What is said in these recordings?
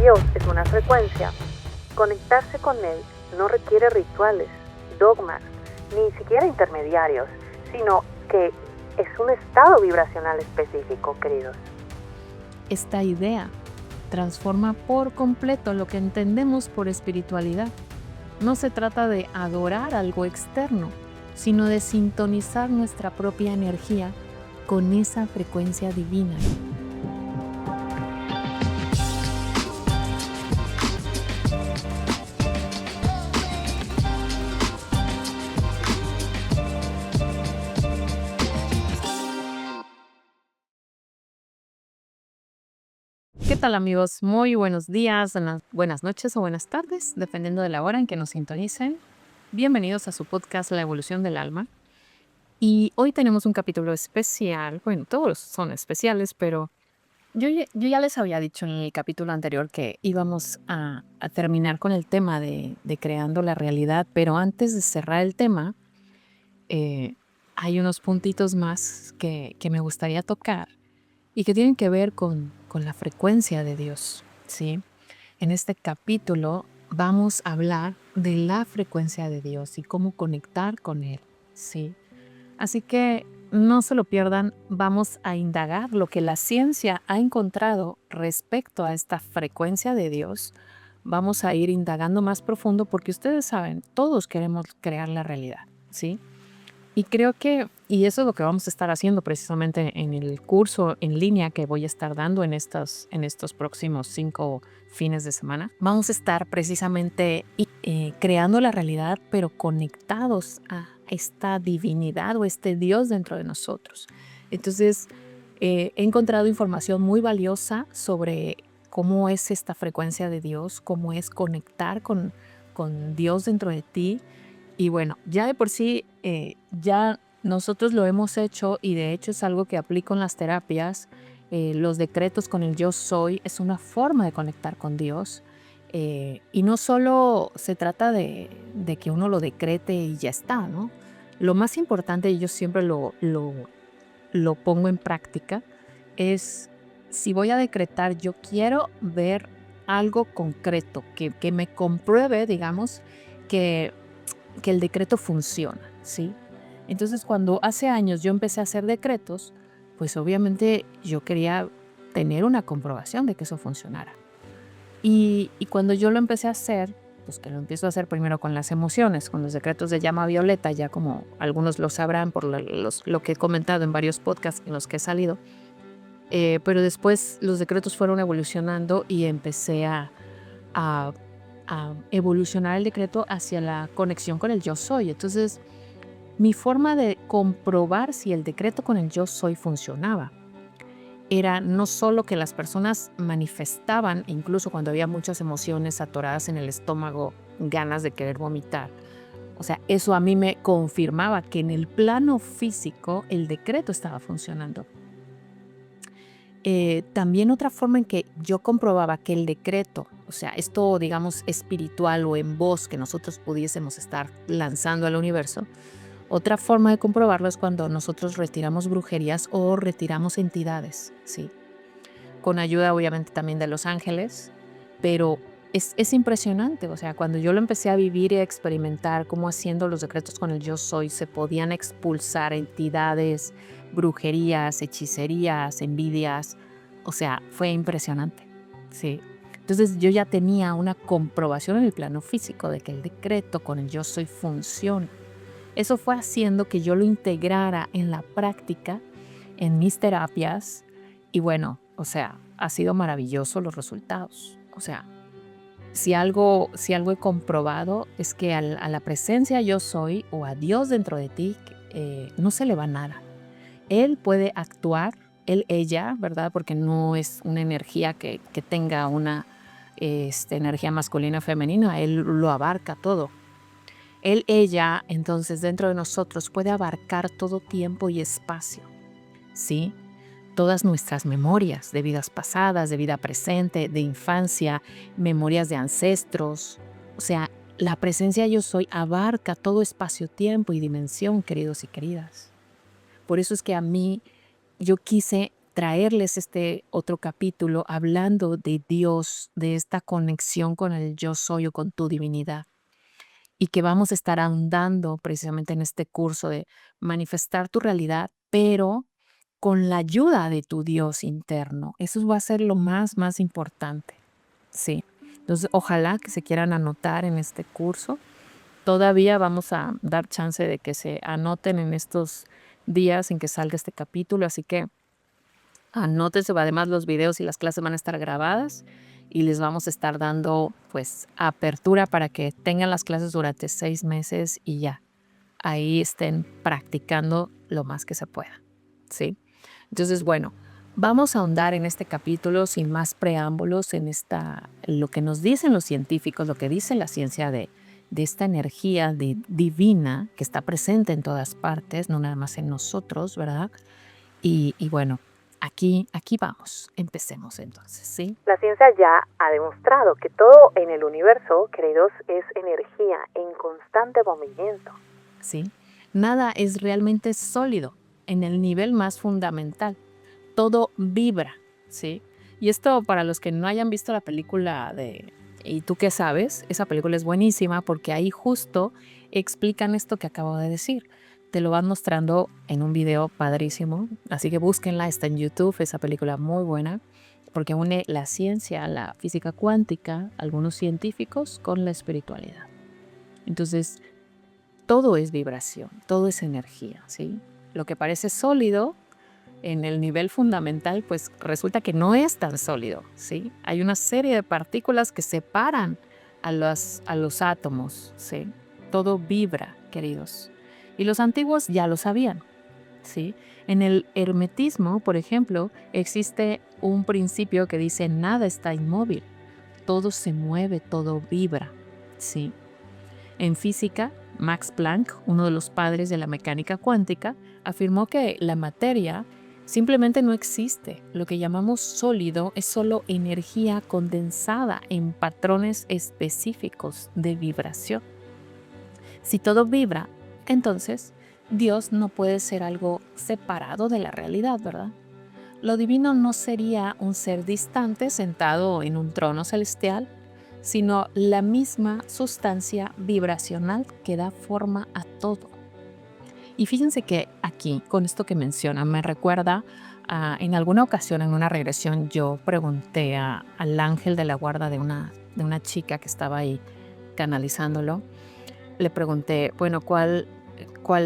Dios es una frecuencia, conectarse con Él no requiere rituales, dogmas, ni siquiera intermediarios, sino que es un estado vibracional específico, queridos. Esta idea transforma por completo lo que entendemos por espiritualidad. No se trata de adorar algo externo, sino de sintonizar nuestra propia energía con esa frecuencia divina. ¿Qué tal, amigos? Muy buenos días, buenas noches o buenas tardes, dependiendo de la hora en que nos sintonicen. Bienvenidos a su podcast La Evolución del Alma. Y hoy tenemos un capítulo especial. Bueno, todos son especiales, pero yo ya les había dicho en el capítulo anterior que íbamos a terminar con el tema de creando la realidad, pero antes de cerrar el tema, hay unos puntitos más que me gustaría tocar y que tienen que ver con la frecuencia de Dios, ¿sí? En este capítulo vamos a hablar de la frecuencia de Dios y cómo conectar con Él, ¿sí? Así que no se lo pierdan, vamos a indagar lo que la ciencia ha encontrado respecto a esta frecuencia de Dios. Vamos a ir indagando más profundo porque ustedes saben, todos queremos crear la realidad, ¿sí? Y creo y eso es lo que vamos a estar haciendo precisamente en el curso en línea que voy a estar dando en estos próximos 5 fines de semana. Vamos a estar precisamente creando la realidad, pero conectados a esta divinidad o este Dios dentro de nosotros. Entonces, he encontrado información muy valiosa sobre cómo es esta frecuencia de Dios, cómo es conectar con Dios dentro de ti. Y bueno, ya de por sí, ya nosotros lo hemos hecho y de hecho es algo que aplico en las terapias. Los decretos con el yo soy es una forma de conectar con Dios. Y no solo se trata de que uno lo decrete y ya está, ¿no? Lo más importante, y yo siempre lo pongo en práctica, es si voy a decretar, yo quiero ver algo concreto, que me compruebe, digamos, que el decreto funciona, ¿sí? Entonces, cuando hace años yo empecé a hacer decretos, pues obviamente yo quería tener una comprobación de que eso funcionara. Y cuando yo lo empecé a hacer, pues que lo empiezo a hacer primero con las emociones, con los decretos de llama violeta, ya como algunos lo sabrán por lo que he comentado en varios podcasts en los que he salido, pero después los decretos fueron evolucionando y empecé a evolucionar el decreto hacia la conexión con el yo soy. Entonces, mi forma de comprobar si el decreto con el yo soy funcionaba era no solo que las personas manifestaban, incluso cuando había muchas emociones atoradas en el estómago, ganas de querer vomitar. O sea, eso a mí me confirmaba que en el plano físico el decreto estaba funcionando. También otra forma en que yo comprobaba que el decreto, o sea, esto digamos espiritual o en voz que nosotros pudiésemos estar lanzando al universo, otra forma de comprobarlo es cuando nosotros retiramos brujerías o retiramos entidades, ¿sí? Con ayuda obviamente también de los ángeles, pero es impresionante, o sea, cuando yo lo empecé a vivir y a experimentar cómo haciendo los decretos con el yo soy se podían expulsar entidades, brujerías, hechicerías, envidias, o sea, fue impresionante, ¿sí? Entonces yo ya tenía una comprobación en el plano físico de que el decreto con el yo soy funciona. Eso fue haciendo que yo lo integrara en la práctica, en mis terapias, y bueno, o sea, ha sido maravilloso los resultados. O sea, si algo he comprobado es que a la presencia yo soy o a Dios dentro de ti no se le va nada. Él puede actuar, él, ella, ¿verdad? Porque no es una energía que tenga una energía masculina o femenina, él lo abarca todo. Él, ella, entonces dentro de nosotros puede abarcar todo tiempo y espacio, ¿sí? Todas nuestras memorias de vidas pasadas, de vida presente, de infancia, memorias de ancestros. O sea, la presencia yo soy abarca todo espacio, tiempo y dimensión, queridos y queridas. Por eso es que a mí yo quise traerles este otro capítulo hablando de Dios, de esta conexión con el yo soy o con tu divinidad. Y que vamos a estar ahondando precisamente en este curso de manifestar tu realidad, pero con la ayuda de tu Dios interno. Eso va a ser lo más importante. Sí. Entonces, ojalá que se quieran anotar en este curso. Todavía vamos a dar chance de que se anoten en estos días en que salga este capítulo, así que anótense. Además, los videos y las clases van a estar grabadas y les vamos a estar dando pues apertura para que tengan las clases durante 6 meses y ya ahí estén practicando lo más que se pueda, ¿sí? Entonces, bueno, vamos a ahondar en este capítulo sin más preámbulos en lo que nos dicen los científicos, lo que dice la ciencia de esta energía divina que está presente en todas partes, no nada más en nosotros, ¿verdad? Y bueno, aquí vamos. Empecemos entonces, ¿sí? La ciencia ya ha demostrado que todo en el universo, queridos, es energía en constante movimiento. ¿Sí? Nada es realmente sólido en el nivel más fundamental. Todo vibra, ¿sí? Y esto, para los que no hayan visto la película de ¿Y tú qué sabes? Esa película es buenísima porque ahí justo explican esto que acabo de decir. Te lo van mostrando en un video padrísimo, así que búsquenla, está en YouTube, esa película muy buena, porque une la ciencia, la física cuántica, algunos científicos con la espiritualidad. Entonces, todo es vibración, todo es energía, ¿sí? Lo que parece sólido en el nivel fundamental, pues resulta que no es tan sólido, ¿sí? Hay una serie de partículas que separan a los átomos, ¿sí? Todo vibra, queridos. Y los antiguos ya lo sabían, ¿sí? En el hermetismo, por ejemplo, existe un principio que dice nada está inmóvil, todo se mueve, todo vibra, ¿sí? En física, Max Planck, uno de los padres de la mecánica cuántica, afirmó que la materia simplemente no existe. Lo que llamamos sólido es solo energía condensada en patrones específicos de vibración. Si todo vibra, entonces Dios no puede ser algo separado de la realidad, ¿verdad? Lo divino no sería un ser distante sentado en un trono celestial, sino la misma sustancia vibracional que da forma a todo. Y fíjense que aquí, con esto que menciona, me recuerda en alguna ocasión, en una regresión, yo pregunté al ángel de la guarda de una chica que estaba ahí canalizándolo. Le pregunté, bueno, ¿cuál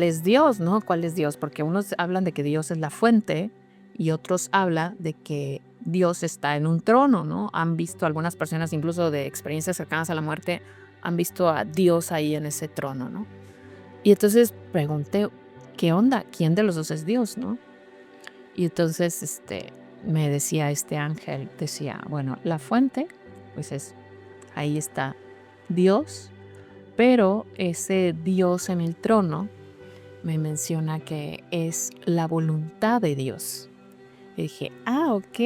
es Dios, no? ¿Cuál es Dios? Porque unos hablan de que Dios es la fuente y otros hablan de que Dios está en un trono, ¿no? Han visto algunas personas, incluso de experiencias cercanas a la muerte, han visto a Dios ahí en ese trono, ¿no? Y entonces pregunté, ¿qué onda? ¿Quién de los dos es Dios, no? Y entonces me decía este ángel, decía, bueno, la fuente, pues ahí está Dios, pero ese Dios en el trono me menciona que es la voluntad de Dios. Y dije, ok.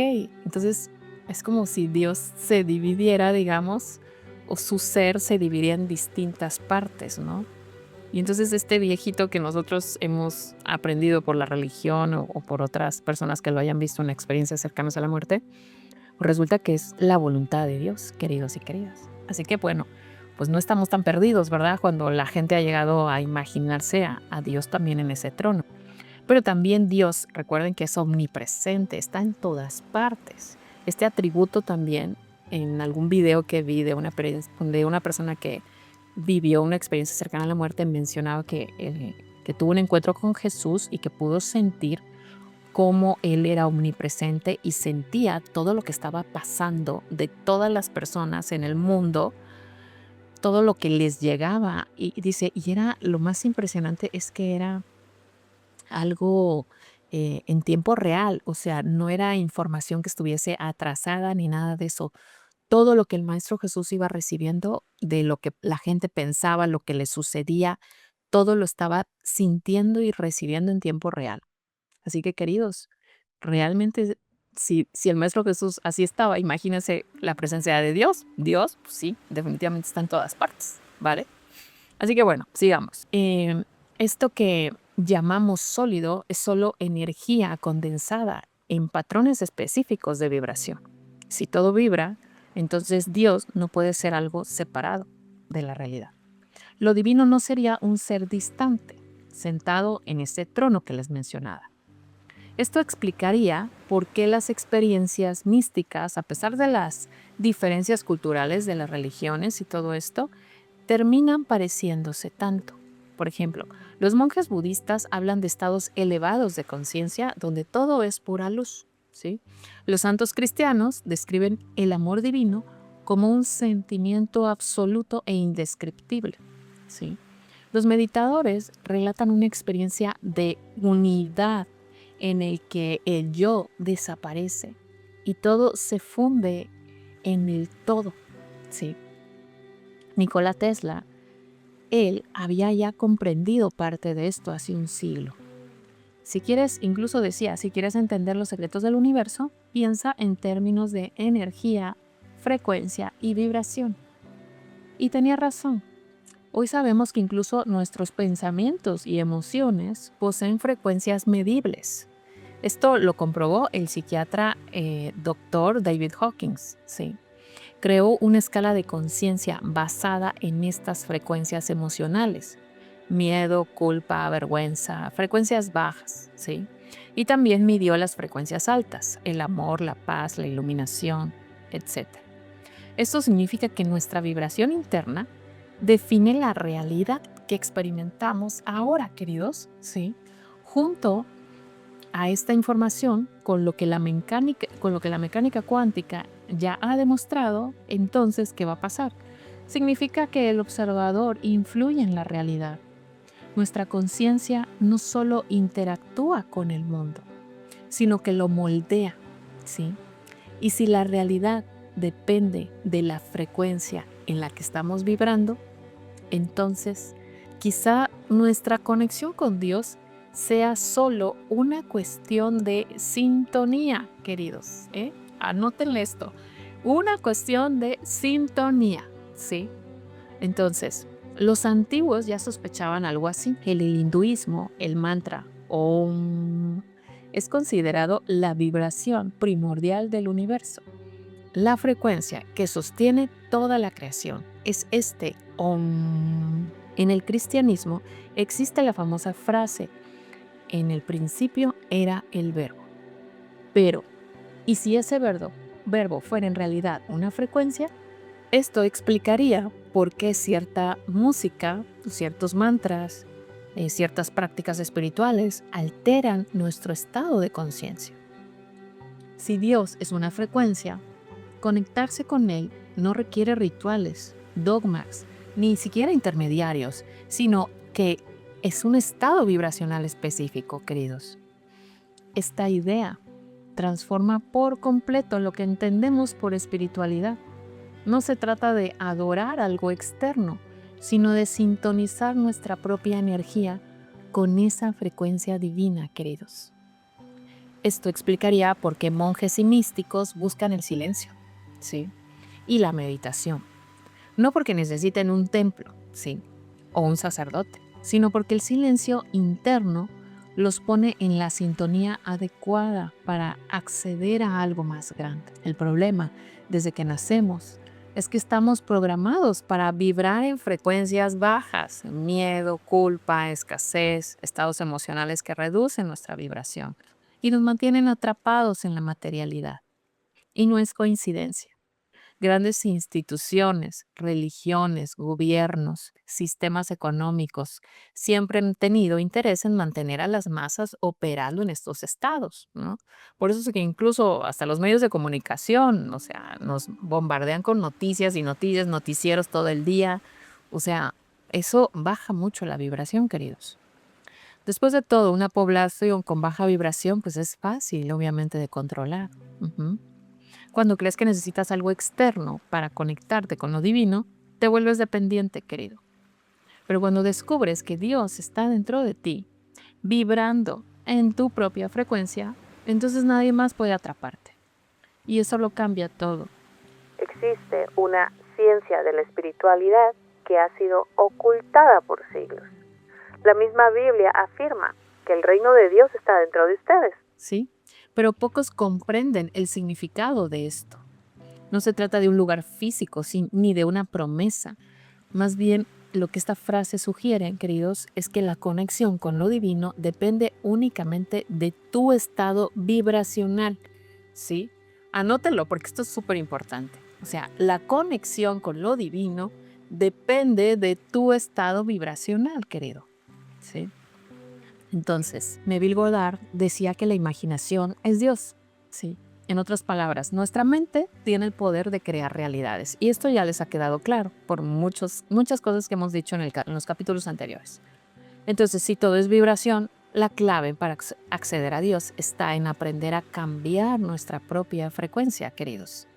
Entonces es como si Dios se dividiera, digamos, o su ser se dividiera en distintas partes, ¿no? Y entonces este viejito que nosotros hemos aprendido por la religión o por otras personas que lo hayan visto en experiencias cercanas a la muerte, resulta que es la voluntad de Dios, queridos y queridas. Así que bueno, pues no estamos tan perdidos, ¿verdad? Cuando la gente ha llegado a imaginarse a Dios también en ese trono. Pero también Dios, recuerden que es omnipresente, está en todas partes. Este atributo también, en algún video que vi de una persona que vivió una experiencia cercana a la muerte, mencionaba que tuvo un encuentro con Jesús y que pudo sentir cómo Él era omnipresente y sentía todo lo que estaba pasando de todas las personas en el mundo, todo lo que les llegaba. Y dice, y era lo más impresionante es que era algo en tiempo real, o sea, no era información que estuviese atrasada ni nada de eso. Todo lo que el Maestro Jesús iba recibiendo, de lo que la gente pensaba, lo que le sucedía, todo lo estaba sintiendo y recibiendo en tiempo real. Así que, queridos, realmente, si el Maestro Jesús así estaba, imagínense la presencia de Dios. Dios, pues sí, definitivamente está en todas partes, ¿vale? Así que bueno, sigamos. Esto que llamamos sólido es solo energía condensada en patrones específicos de vibración. Si todo vibra, entonces Dios no puede ser algo separado de la realidad. Lo divino no sería un ser distante, sentado en ese trono que les mencionaba. Esto explicaría por qué las experiencias místicas, a pesar de las diferencias culturales de las religiones y todo esto, terminan pareciéndose tanto. Por ejemplo, los monjes budistas hablan de estados elevados de conciencia donde todo es pura luz, ¿sí? Los santos cristianos describen el amor divino como un sentimiento absoluto e indescriptible, ¿sí? Los meditadores relatan una experiencia de unidad en el que el yo desaparece y todo se funde en el todo, ¿sí? Nikola Tesla, él había ya comprendido parte de esto hace un siglo. Si quieres, incluso decía, si quieres entender los secretos del universo, piensa en términos de energía, frecuencia y vibración. Y tenía razón. Hoy sabemos que incluso nuestros pensamientos y emociones poseen frecuencias medibles. Esto lo comprobó el psiquiatra Dr. David Hawkins, ¿sí? Creó una escala de conciencia basada en estas frecuencias emocionales. Miedo, culpa, vergüenza, frecuencias bajas, ¿sí? Y también midió las frecuencias altas, el amor, la paz, la iluminación, etc. Esto significa que nuestra vibración interna define la realidad que experimentamos ahora, queridos, ¿sí? Junto a esta información, con lo que la mecánica cuántica ya ha demostrado, entonces, ¿qué va a pasar? Significa que el observador influye en la realidad. Nuestra conciencia no solo interactúa con el mundo, sino que lo moldea, ¿sí? Y si la realidad depende de la frecuencia en la que estamos vibrando, entonces quizá nuestra conexión con Dios sea solo una cuestión de sintonía, queridos. Anótenle esto. Una cuestión de sintonía, ¿sí? Entonces, los antiguos ya sospechaban algo así. En el hinduismo, el mantra Om es considerado la vibración primordial del universo. La frecuencia que sostiene toda la creación es este Om. En el cristianismo existe la famosa frase: en el principio era el verbo. Pero, ¿y si ese verbo fuera en realidad una frecuencia? Esto explicaría por qué cierta música, ciertos mantras, ciertas prácticas espirituales alteran nuestro estado de conciencia. Si Dios es una frecuencia, conectarse con Él no requiere rituales, dogmas, ni siquiera intermediarios, sino que es un estado vibracional específico, queridos. Esta idea transforma por completo lo que entendemos por espiritualidad. No se trata de adorar algo externo, sino de sintonizar nuestra propia energía con esa frecuencia divina, queridos. Esto explicaría por qué monjes y místicos buscan el silencio, ¿sí? Y la meditación. No porque necesiten un templo, ¿sí? O un sacerdote, sino porque el silencio interno los pone en la sintonía adecuada para acceder a algo más grande. El problema, desde que nacemos, es que estamos programados para vibrar en frecuencias bajas, miedo, culpa, escasez, estados emocionales que reducen nuestra vibración y nos mantienen atrapados en la materialidad. Y no es coincidencia. Grandes instituciones, religiones, gobiernos, sistemas económicos siempre han tenido interés en mantener a las masas operando en estos estados, ¿no? Por eso es que incluso hasta los medios de comunicación, o sea, nos bombardean con noticias y noticias, noticieros todo el día. O sea, eso baja mucho la vibración, queridos. Después de todo, una población con baja vibración, pues es fácil, obviamente, de controlar. Ujú. Cuando crees que necesitas algo externo para conectarte con lo divino, te vuelves dependiente, querido. Pero cuando descubres que Dios está dentro de ti, vibrando en tu propia frecuencia, entonces nadie más puede atraparte. Y eso lo cambia todo. Existe una ciencia de la espiritualidad que ha sido ocultada por siglos. La misma Biblia afirma que el reino de Dios está dentro de ustedes. ¿Sí? pero pocos comprenden el significado de esto. No se trata de un lugar físico ni de una promesa. Más bien, lo que esta frase sugiere, queridos, es que la conexión con lo divino depende únicamente de tu estado vibracional, ¿sí? Anótelo porque esto es súper importante. O sea, la conexión con lo divino depende de tu estado vibracional, querido, ¿sí? Entonces, Neville Goddard decía que la imaginación es Dios, ¿sí? En otras palabras, nuestra mente tiene el poder de crear realidades. Y esto ya les ha quedado claro por muchas cosas que hemos dicho en los capítulos anteriores. Entonces, si todo es vibración, la clave para acceder a Dios está en aprender a cambiar nuestra propia frecuencia, queridos.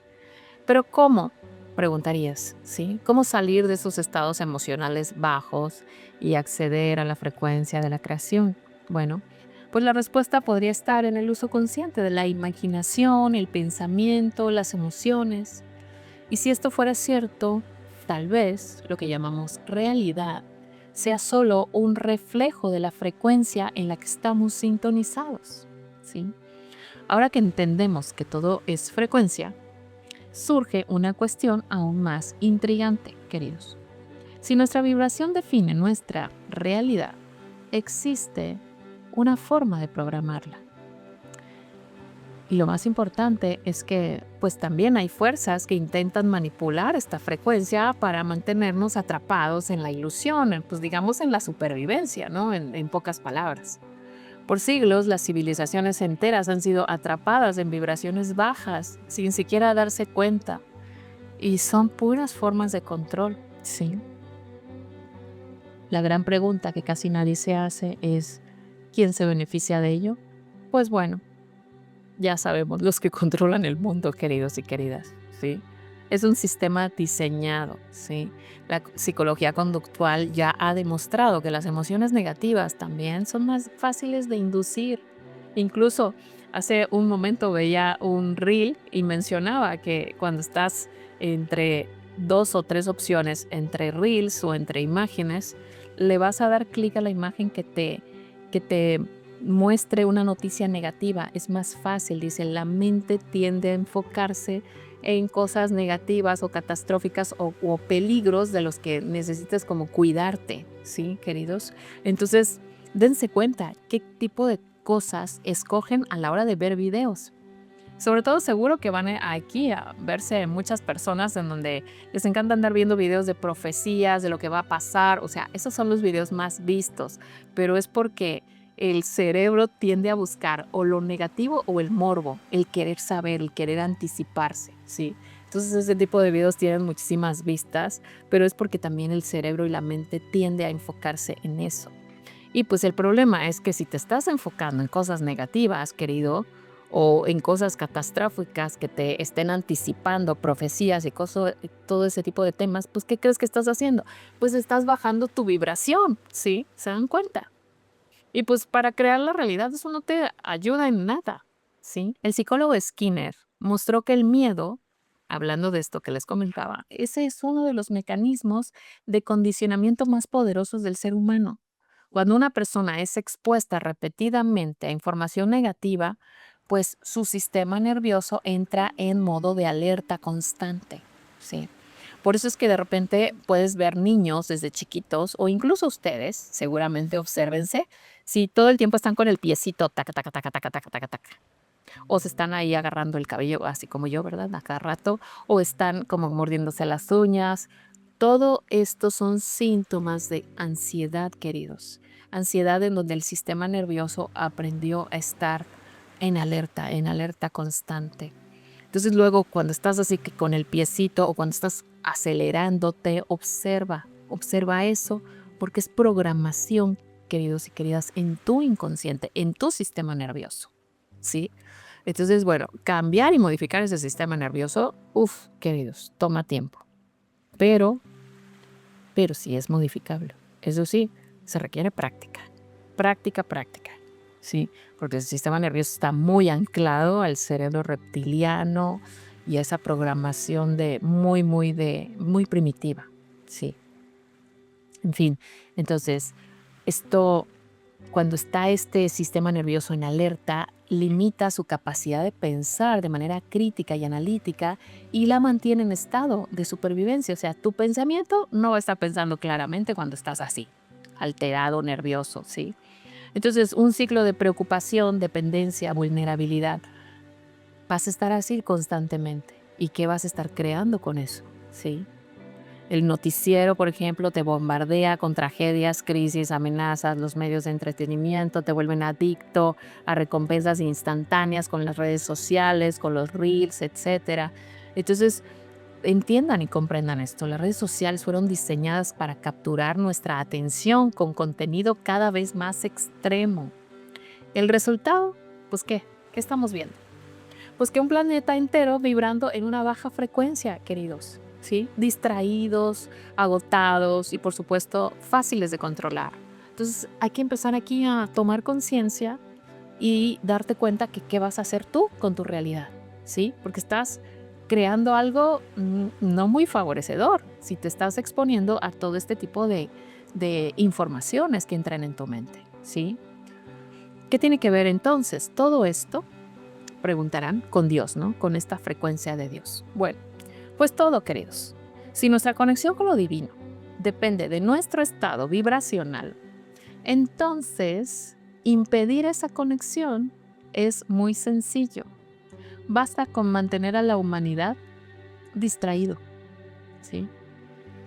Pero ¿cómo? Preguntarías, ¿sí? ¿Cómo salir de esos estados emocionales bajos y acceder a la frecuencia de la creación? Bueno, pues la respuesta podría estar en el uso consciente de la imaginación, el pensamiento, las emociones. Y si esto fuera cierto, tal vez lo que llamamos realidad sea solo un reflejo de la frecuencia en la que estamos sintonizados, ¿sí? Ahora que entendemos que todo es frecuencia, surge una cuestión aún más intrigante, queridos. Si nuestra vibración define nuestra realidad, existe una forma de programarla. Y lo más importante es que pues también hay fuerzas que intentan manipular esta frecuencia para mantenernos atrapados en la ilusión, pues digamos en la supervivencia, ¿no? En pocas palabras. Por siglos, las civilizaciones enteras han sido atrapadas en vibraciones bajas, sin siquiera darse cuenta. Y son puras formas de control, ¿sí? La gran pregunta que casi nadie se hace es, ¿quién se beneficia de ello? Pues bueno, ya sabemos los que controlan el mundo, queridos y queridas, ¿sí? Es un sistema diseñado, ¿sí? La psicología conductual ya ha demostrado que las emociones negativas también son más fáciles de inducir. Incluso hace un momento veía un reel y mencionaba que cuando estás entre 2 o 3 opciones, entre reels o entre imágenes, le vas a dar clic a la imagen que te muestre una noticia negativa. Es más fácil, dice, la mente tiende a enfocarse en cosas negativas o catastróficas o peligros de los que necesitas como cuidarte, ¿sí, queridos? Entonces, dense cuenta qué tipo de cosas escogen a la hora de ver videos. Sobre todo seguro que van aquí a verse muchas personas en donde les encanta andar viendo videos de profecías, de lo que va a pasar. O sea, esos son los videos más vistos, pero es porque el cerebro tiende a buscar o lo negativo o el morbo, el querer saber, el querer anticiparse, ¿sí? Entonces ese tipo de videos tienen muchísimas vistas, pero es porque también el cerebro y la mente tiende a enfocarse en eso. Y pues el problema es que si te estás enfocando en cosas negativas, querido, o en cosas catastróficas que te estén anticipando profecías y todo ese tipo de temas, pues ¿qué crees que estás haciendo? Pues estás bajando tu vibración, ¿sí? ¿Se dan cuenta? Y pues para crear la realidad eso no te ayuda en nada, ¿sí? El psicólogo Skinner mostró que el miedo, hablando de esto que les comentaba, ese es uno de los mecanismos de condicionamiento más poderosos del ser humano. Cuando una persona es expuesta repetidamente a información negativa, pues su sistema nervioso entra en modo de alerta constante, ¿sí? Por eso es que de repente puedes ver niños desde chiquitos o incluso ustedes, seguramente obsérvense, si todo el tiempo están con el piecito taca, taca, taca, taca, taca, taca, taca, o se están ahí agarrando el cabello, así como yo, ¿verdad? A cada rato, o están como mordiéndose las uñas. Todo esto son síntomas de ansiedad, queridos. Ansiedad en donde el sistema nervioso aprendió a estar en alerta constante. Entonces luego cuando estás así que con el piecito o cuando estás acelerándote, observa eso porque es programación, queridos y queridas, en tu inconsciente, en tu sistema nervioso, ¿sí? Entonces, bueno, cambiar y modificar ese sistema nervioso, queridos, toma tiempo, pero sí es modificable. Eso sí, se requiere práctica, práctica. ¿Sí? Porque el sistema nervioso está muy anclado al cerebro reptiliano y a esa programación muy primitiva, ¿sí? En fin, entonces, esto Cuando está este sistema nervioso en alerta, limita su capacidad de pensar de manera crítica y analítica y la mantiene en estado de supervivencia. O sea, tu pensamiento no está pensando claramente cuando estás así, alterado, nervioso, ¿sí? Entonces, un ciclo de preocupación, dependencia, vulnerabilidad. Vas a estar así constantemente. ¿Y qué vas a estar creando con eso? ¿Sí? El noticiero, por ejemplo, te bombardea con tragedias, crisis, amenazas, los medios de entretenimiento te vuelven adicto a recompensas instantáneas con las redes sociales, con los reels, etcétera. Entonces, entiendan y comprendan esto. Las redes sociales fueron diseñadas para capturar nuestra atención con contenido cada vez más extremo. El resultado, pues ¿qué? ¿Qué estamos viendo? Pues que un planeta entero vibrando en una baja frecuencia, queridos, ¿sí? Distraídos, agotados y por supuesto fáciles de controlar. Entonces hay que empezar aquí a tomar conciencia y darte cuenta que qué vas a hacer tú con tu realidad, ¿sí? Porque estás creando algo no muy favorecedor si te estás exponiendo a todo este tipo de informaciones que entran en tu mente, ¿sí? ¿Qué tiene que ver entonces todo esto? Preguntarán, con Dios, ¿no? Con esta frecuencia de Dios. Bueno, pues todo, queridos. Si nuestra conexión con lo divino depende de nuestro estado vibracional, entonces impedir esa conexión es muy sencillo. Basta con mantener a la humanidad distraído, ¿sí?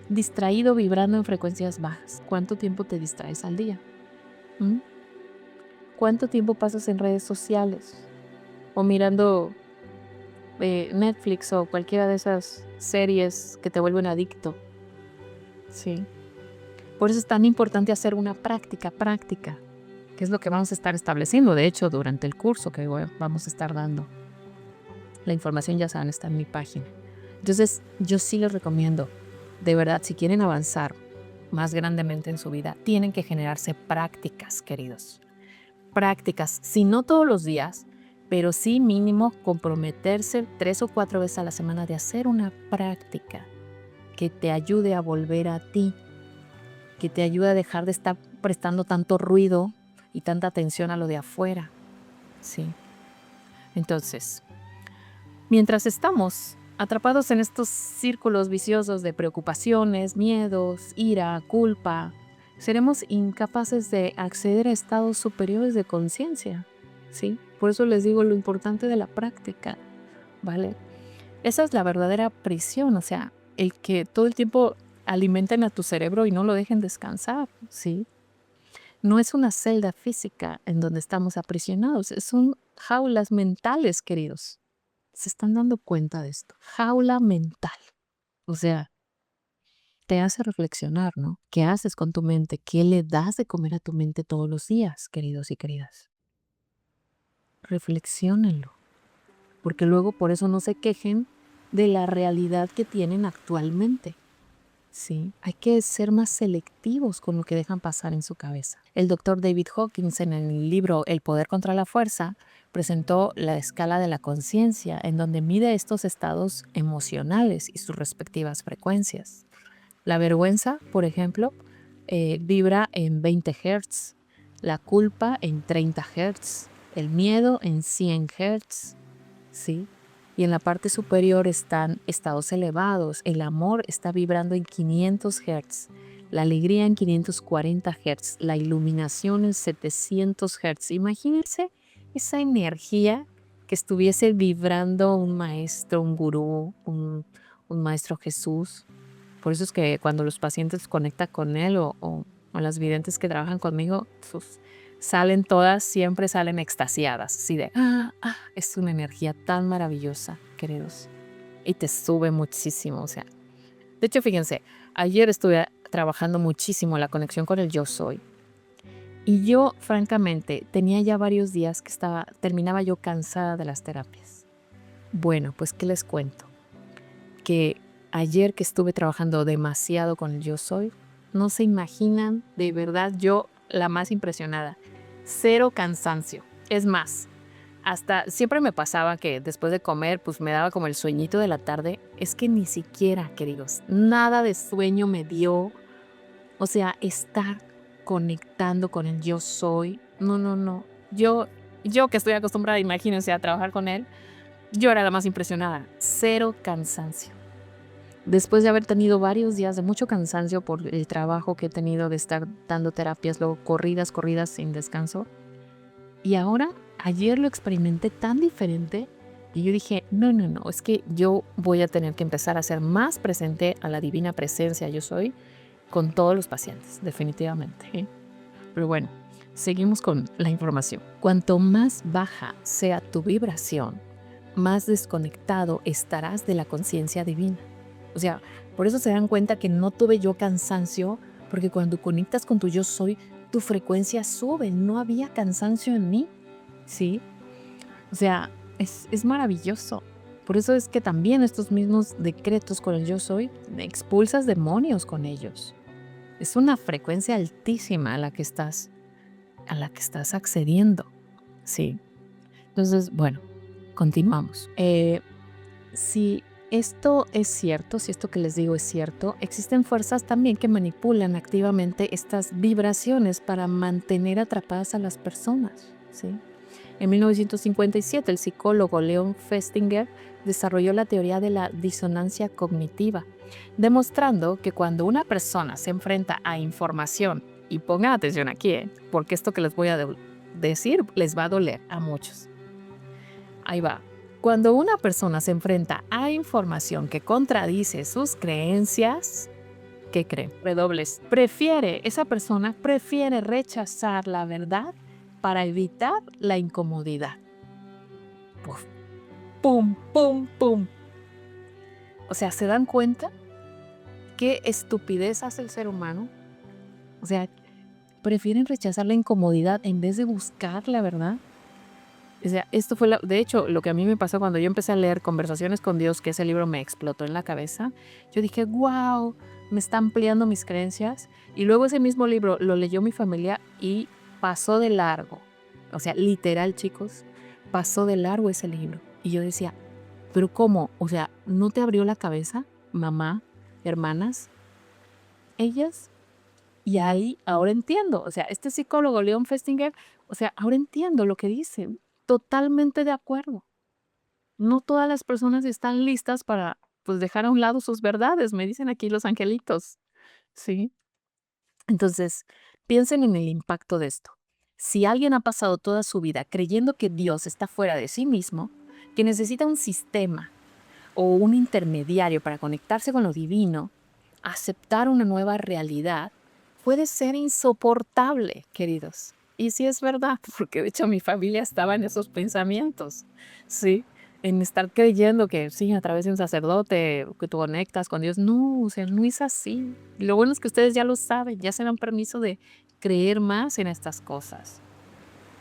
Distraído vibrando en frecuencias bajas. ¿Cuánto tiempo te distraes al día? ¿Mm? ¿Cuánto tiempo pasas en redes sociales? O mirando Netflix o cualquiera de esas series que te vuelven adicto. Sí. Por eso es tan importante hacer una práctica, que es lo que vamos a estar estableciendo, de hecho, durante el curso que vamos a estar dando. La información, ya saben, está en mi página. Entonces, yo sí les recomiendo, de verdad, si quieren avanzar más grandemente en su vida, tienen que generarse prácticas, queridos. Prácticas, si no todos los días, pero sí mínimo comprometerse 3 o 4 veces a la semana de hacer una práctica que te ayude a volver a ti, que te ayude a dejar de estar prestando tanto ruido y tanta atención a lo de afuera. Sí. Entonces, mientras estamos atrapados en estos círculos viciosos de preocupaciones, miedos, ira, culpa, seremos incapaces de acceder a estados superiores de conciencia, ¿sí? Por eso les digo lo importante de la práctica, ¿vale? Esa es la verdadera prisión, o sea, el que todo el tiempo alimenten a tu cerebro y no lo dejen descansar, ¿sí? No es una celda física en donde estamos aprisionados, son jaulas mentales, queridos. ¿Se están dando cuenta de esto? Jaula mental. O sea, te hace reflexionar, ¿no? ¿Qué haces con tu mente? ¿Qué le das de comer a tu mente todos los días, queridos y queridas? Reflexiónenlo, porque luego por eso no se quejen de la realidad que tienen actualmente. Sí, hay que ser más selectivos con lo que dejan pasar en su cabeza. El doctor David Hawkins, en el libro El poder contra la fuerza, presentó la escala de la conciencia, en donde mide estos estados emocionales y sus respectivas frecuencias. La vergüenza, por ejemplo, vibra en 20 Hz, la culpa en 30 Hz, el miedo en 100 Hz, ¿sí? Y en la parte superior están estados elevados. El amor está vibrando en 500 Hz, la alegría en 540 Hz, la iluminación en 700 Hz. Imagínense esa energía que estuviese vibrando un maestro, un gurú, un maestro Jesús. Por eso es que cuando los pacientes conectan con él o las videntes que trabajan conmigo, salen todas, siempre salen extasiadas, así de, es una energía tan maravillosa, queridos, y te sube muchísimo, o sea. De hecho, fíjense, ayer estuve trabajando muchísimo la conexión con el yo soy, y yo, francamente, tenía ya varios días que terminaba yo cansada de las terapias. Bueno, pues, ¿qué les cuento? Que ayer que estuve trabajando demasiado con el yo soy, no se imaginan, de verdad, yo la más impresionada. Cero cansancio. Es más, hasta siempre me pasaba que después de comer, pues me daba como el sueñito de la tarde. Es que ni siquiera, queridos, nada de sueño me dio. O sea, estar conectando con el yo soy. No, no, no. Yo que estoy acostumbrada, imagínense, a trabajar con él, yo era la más impresionada. Cero cansancio. Después de haber tenido varios días de mucho cansancio por el trabajo que he tenido de estar dando terapias, luego corridas sin descanso. Y ahora, ayer lo experimenté tan diferente y yo dije, no, es que yo voy a tener que empezar a ser más presente a la divina presencia yo soy con todos los pacientes, definitivamente, ¿eh? Pero bueno, seguimos con la información. Cuanto más baja sea tu vibración, más desconectado estarás de la conciencia divina. O sea, por eso se dan cuenta que no tuve yo cansancio, porque cuando conectas con tu yo soy, tu frecuencia sube, no había cansancio en mí, ¿sí? O sea, es maravilloso. Por eso es que también estos mismos decretos con el yo soy, expulsas demonios con ellos. Es una frecuencia altísima a la que estás accediendo, ¿sí? Entonces, bueno, continuamos. Si esto es cierto, si esto que les digo es cierto, existen fuerzas también que manipulan activamente estas vibraciones para mantener atrapadas a las personas, ¿sí? En 1957, el psicólogo Leon Festinger desarrolló la teoría de la disonancia cognitiva, demostrando que cuando una persona se enfrenta a información, y pongan atención aquí, porque esto que les voy a decir les va a doler a muchos. Ahí va. Cuando una persona se enfrenta a información que contradice sus creencias, ¿qué creen? Redobles. Esa persona prefiere rechazar la verdad para evitar la incomodidad. Puf. Pum, pum, pum. O sea, ¿se dan cuenta qué estupidez hace el ser humano? O sea, prefieren rechazar la incomodidad en vez de buscar la verdad. O sea, esto fue, de hecho, lo que a mí me pasó cuando yo empecé a leer Conversaciones con Dios, que ese libro me explotó en la cabeza. Yo dije, wow, me está ampliando mis creencias. Y luego ese mismo libro lo leyó mi familia y pasó de largo. O sea, literal, chicos, pasó de largo ese libro. Y yo decía, ¿pero cómo? O sea, ¿no te abrió la cabeza, mamá, hermanas, ellas? Y ahí ahora entiendo. O sea, este psicólogo, Leon Festinger, o sea, ahora entiendo lo que dice. Totalmente de acuerdo. No todas las personas están listas para, pues, dejar a un lado sus verdades, me dicen aquí los angelitos, ¿sí? Entonces, piensen en el impacto de esto. Si alguien ha pasado toda su vida creyendo que Dios está fuera de sí mismo, que necesita un sistema o un intermediario para conectarse con lo divino, aceptar una nueva realidad, puede ser insoportable, queridos. Y sí es verdad, porque de hecho mi familia estaba en esos pensamientos, ¿sí? En estar creyendo que sí, a través de un sacerdote, que tú conectas con Dios. No, o sea, no es así. Y lo bueno es que ustedes ya lo saben, ya se dan permiso de creer más en estas cosas.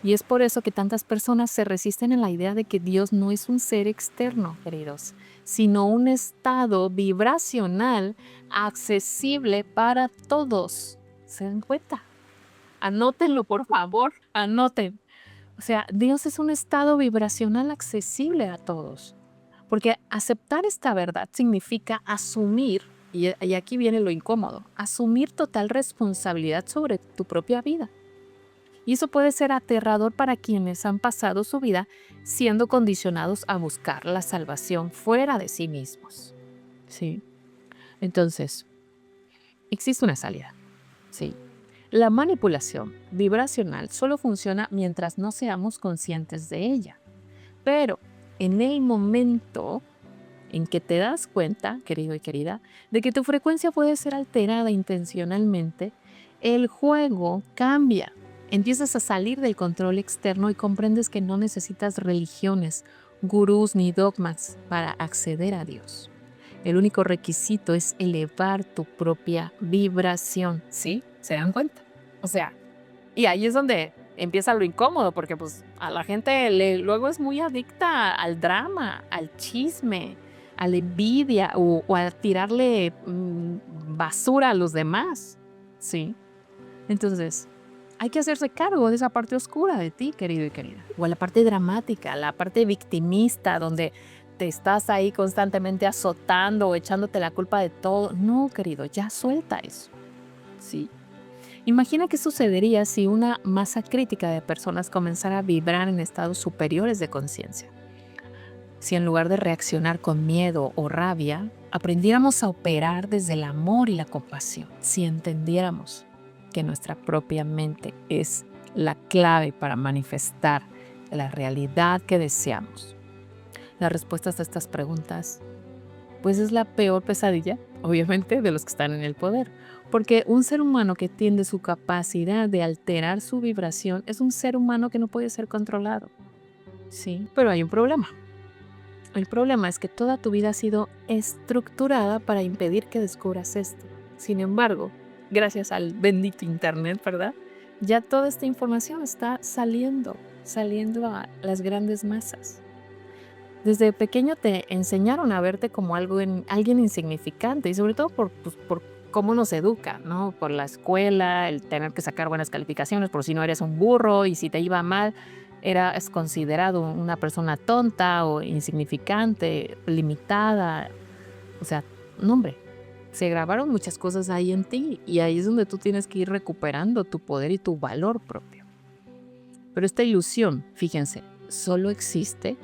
Y es por eso que tantas personas se resisten a la idea de que Dios no es un ser externo, queridos, sino un estado vibracional accesible para todos. ¿Se dan cuenta? Anótenlo, por favor, anoten. O sea, Dios es un estado vibracional accesible a todos. Porque aceptar esta verdad significa asumir, y aquí viene lo incómodo, asumir total responsabilidad sobre tu propia vida. Y eso puede ser aterrador para quienes han pasado su vida siendo condicionados a buscar la salvación fuera de sí mismos. ¿Sí? Entonces, existe una salida. Sí. La manipulación vibracional solo funciona mientras no seamos conscientes de ella. Pero en el momento en que te das cuenta, querido y querida, de que tu frecuencia puede ser alterada intencionalmente, el juego cambia. Empiezas a salir del control externo y comprendes que no necesitas religiones, gurús ni dogmas para acceder a Dios. El único requisito es elevar tu propia vibración. ¿Sí? ¿Se dan cuenta? O sea, y ahí es donde empieza lo incómodo, porque pues a la gente luego es muy adicta al drama, al chisme, a la envidia o a tirarle basura a los demás. ¿Sí? Entonces, hay que hacerse cargo de esa parte oscura de ti, querido y querida. O a la parte dramática, la parte victimista, donde te estás ahí constantemente azotando o echándote la culpa de todo. No, querido, ya suelta eso. ¿Sí? Imagina qué sucedería si una masa crítica de personas comenzara a vibrar en estados superiores de conciencia. Si en lugar de reaccionar con miedo o rabia, aprendiéramos a operar desde el amor y la compasión. Si entendiéramos que nuestra propia mente es la clave para manifestar la realidad que deseamos. Las respuestas a estas preguntas, pues es la peor pesadilla, obviamente, de los que están en el poder. Porque un ser humano que tiene su capacidad de alterar su vibración es un ser humano que no puede ser controlado. Sí, pero hay un problema. El problema es que toda tu vida ha sido estructurada para impedir que descubras esto. Sin embargo, gracias al bendito Internet, ¿verdad? Ya toda esta información está saliendo a las grandes masas. Desde pequeño te enseñaron a verte como alguien insignificante y sobre todo por cómo nos educa, ¿no? Por la escuela, el tener que sacar buenas calificaciones, por si no eres un burro y si te iba mal, eras considerado una persona tonta o insignificante, limitada. O sea, no, hombre, se grabaron muchas cosas ahí en ti y ahí es donde tú tienes que ir recuperando tu poder y tu valor propio. Pero esta ilusión, fíjense, solo existe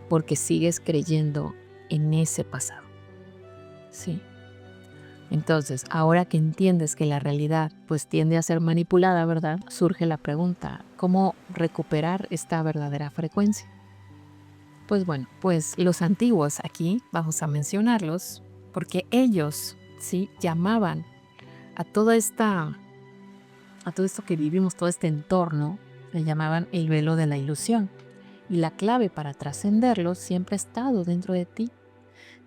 porque sigues creyendo en ese pasado. Sí. Entonces, ahora que entiendes que la realidad pues tiende a ser manipulada, ¿verdad? Surge la pregunta, ¿cómo recuperar esta verdadera frecuencia? Pues bueno, pues los antiguos aquí, vamos a mencionarlos, porque ellos, sí, llamaban a todo esto que vivimos, todo este entorno, le llamaban el velo de la ilusión. Y la clave para trascenderlo siempre ha estado dentro de ti.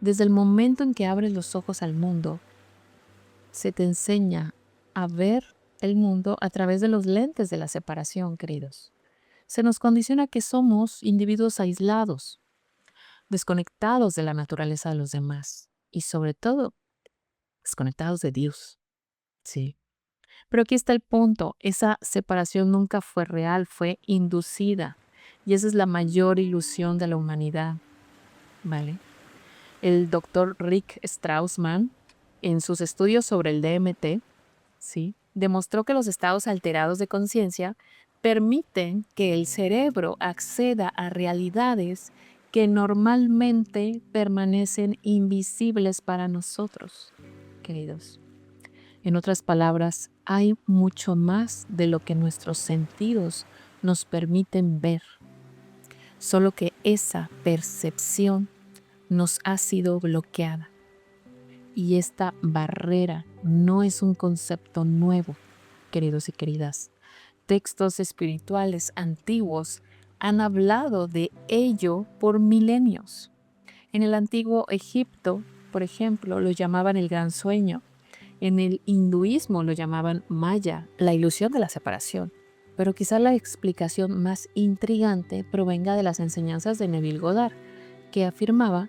Desde el momento en que abres los ojos al mundo, se te enseña a ver el mundo a través de los lentes de la separación, queridos. Se nos condiciona que somos individuos aislados, desconectados de la naturaleza de los demás y sobre todo, desconectados de Dios. Sí. Pero aquí está el punto, esa separación nunca fue real, fue inducida. Y esa es la mayor ilusión de la humanidad, ¿vale? El doctor Rick Strassman, en sus estudios sobre el DMT, ¿sí?, demostró que los estados alterados de conciencia permiten que el cerebro acceda a realidades que normalmente permanecen invisibles para nosotros, queridos. En otras palabras, hay mucho más de lo que nuestros sentidos nos permiten ver. Solo que esa percepción nos ha sido bloqueada. Y esta barrera no es un concepto nuevo, queridos y queridas. Textos espirituales antiguos han hablado de ello por milenios. En el antiguo Egipto, por ejemplo, lo llamaban el gran sueño. En el hinduismo lo llamaban Maya, la ilusión de la separación. Pero quizá la explicación más intrigante provenga de las enseñanzas de Neville Goddard, que afirmaba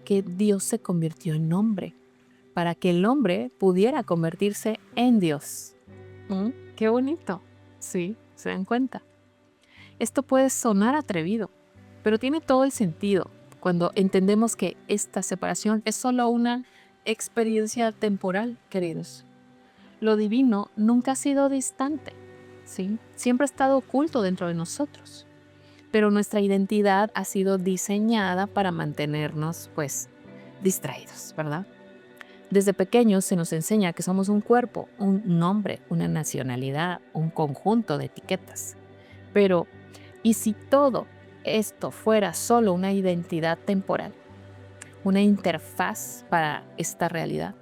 que Dios se convirtió en hombre, para que el hombre pudiera convertirse en Dios. ¡Qué bonito! Sí, se dan cuenta. Esto puede sonar atrevido, pero tiene todo el sentido cuando entendemos que esta separación es solo una experiencia temporal, queridos. Lo divino nunca ha sido distante, ¿sí? Siempre ha estado oculto dentro de nosotros. Pero nuestra identidad ha sido diseñada para mantenernos, pues, distraídos, ¿verdad? Desde pequeños se nos enseña que somos un cuerpo, un nombre, una nacionalidad, un conjunto de etiquetas. Pero, ¿y si todo esto fuera solo una identidad temporal? Una interfaz para esta realidad.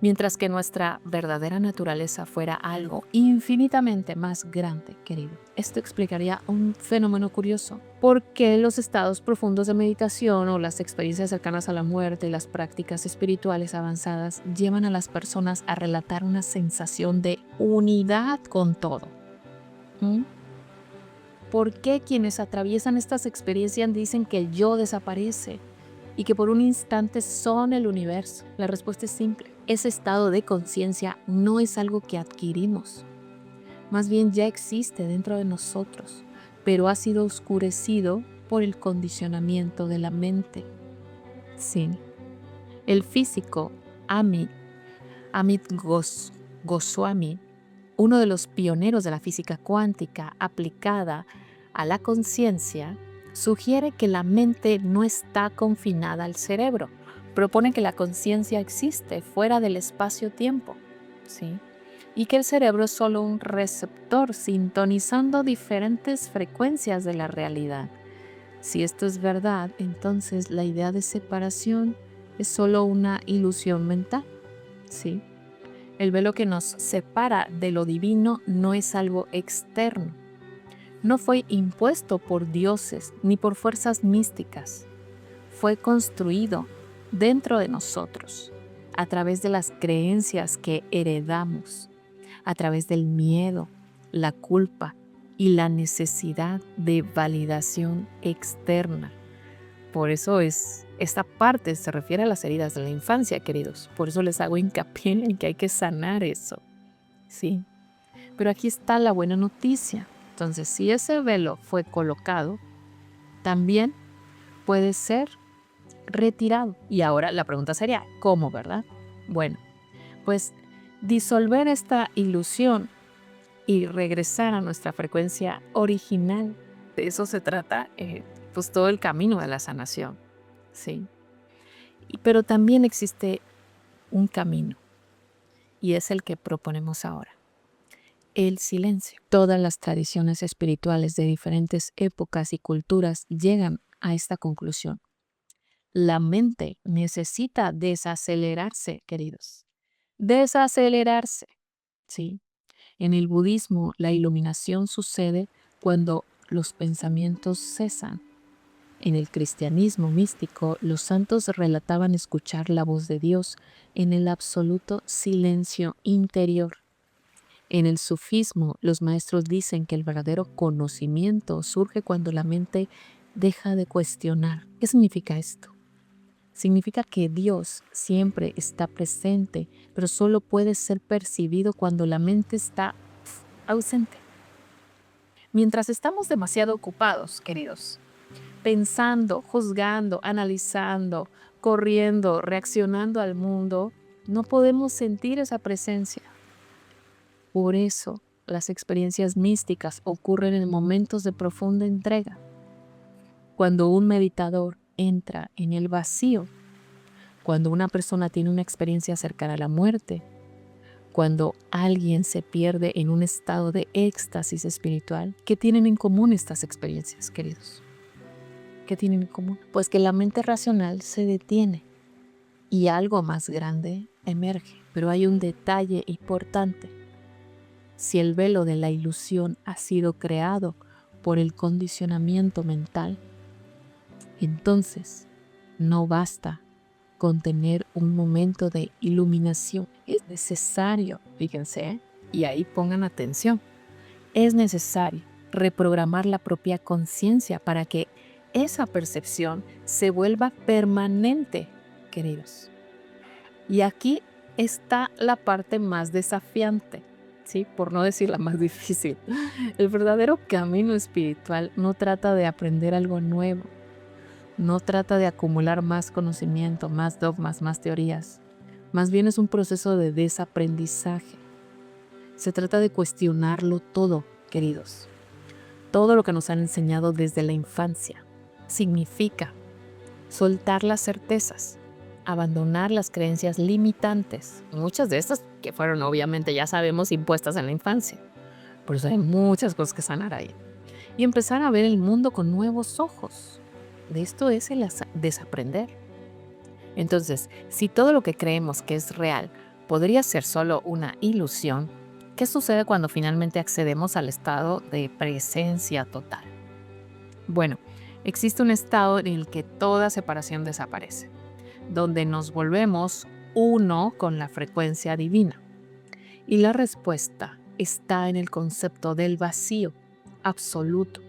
Mientras que nuestra verdadera naturaleza fuera algo infinitamente más grande, querido. Esto explicaría un fenómeno curioso. ¿Por qué los estados profundos de meditación o las experiencias cercanas a la muerte y las prácticas espirituales avanzadas llevan a las personas a relatar una sensación de unidad con todo? ¿Por qué quienes atraviesan estas experiencias dicen que el yo desaparece y que por un instante son el universo? La respuesta es simple. Ese estado de conciencia no es algo que adquirimos. Más bien ya existe dentro de nosotros, pero ha sido oscurecido por el condicionamiento de la mente. Sí. El físico Amit Goswami uno de los pioneros de la física cuántica aplicada a la conciencia, sugiere que la mente no está confinada al cerebro. Propone que la conciencia existe fuera del espacio-tiempo, ¿sí? Y que el cerebro es solo un receptor sintonizando diferentes frecuencias de la realidad. Si esto es verdad, entonces la idea de separación es solo una ilusión mental, ¿sí? El velo que nos separa de lo divino no es algo externo. No fue impuesto por dioses ni por fuerzas místicas. Fue construido dentro de nosotros, a través de las creencias que heredamos, a través del miedo, la culpa y la necesidad de validación externa. Por eso esta parte se refiere a las heridas de la infancia, queridos. Por eso les hago hincapié en que hay que sanar eso, ¿sí? Pero aquí está la buena noticia. Entonces, si ese velo fue colocado, también puede ser retirado. Y ahora la pregunta sería, ¿cómo, verdad? Bueno, pues disolver esta ilusión y regresar a nuestra frecuencia original. De eso se trata pues todo el camino de la sanación, ¿sí? Pero también existe un camino y es el que proponemos ahora. El silencio. Todas las tradiciones espirituales de diferentes épocas y culturas llegan a esta conclusión. La mente necesita desacelerarse, queridos. Desacelerarse, ¿sí? En el budismo, la iluminación sucede cuando los pensamientos cesan. En el cristianismo místico, los santos relataban escuchar la voz de Dios en el absoluto silencio interior. En el sufismo, los maestros dicen que el verdadero conocimiento surge cuando la mente deja de cuestionar. ¿Qué significa esto? Significa que Dios siempre está presente, pero solo puede ser percibido cuando la mente está ausente. Mientras estamos demasiado ocupados, queridos, pensando, juzgando, analizando, corriendo, reaccionando al mundo, no podemos sentir esa presencia. Por eso, las experiencias místicas ocurren en momentos de profunda entrega. Cuando un meditador entra en el vacío, cuando una persona tiene una experiencia cercana a la muerte, cuando alguien se pierde en un estado de éxtasis espiritual. ¿Qué tienen en común estas experiencias, queridos? ¿Qué tienen en común? Pues que la mente racional se detiene y algo más grande emerge. Pero hay un detalle importante. Si el velo de la ilusión ha sido creado por el condicionamiento mental, entonces no basta con tener un momento de iluminación. Es necesario, fíjense, y ahí pongan atención, es necesario reprogramar la propia conciencia para que esa percepción se vuelva permanente, queridos. Y aquí está la parte más desafiante, ¿sí? Por no decir la más difícil. El verdadero camino espiritual no trata de aprender algo nuevo. No trata de acumular más conocimiento, más dogmas, más teorías. Más bien es un proceso de desaprendizaje. Se trata de cuestionarlo todo, queridos. Todo lo que nos han enseñado desde la infancia. Significa soltar las certezas, abandonar las creencias limitantes. Muchas de estas que fueron, obviamente, ya sabemos, impuestas en la infancia. Por eso hay muchas cosas que sanar ahí. Y empezar a ver el mundo con nuevos ojos. De esto es el desaprender. Entonces, si todo lo que creemos que es real podría ser solo una ilusión, ¿qué sucede cuando finalmente accedemos al estado de presencia total? Bueno, existe un estado en el que toda separación desaparece, donde nos volvemos uno con la frecuencia divina. Y la respuesta está en el concepto del vacío absoluto.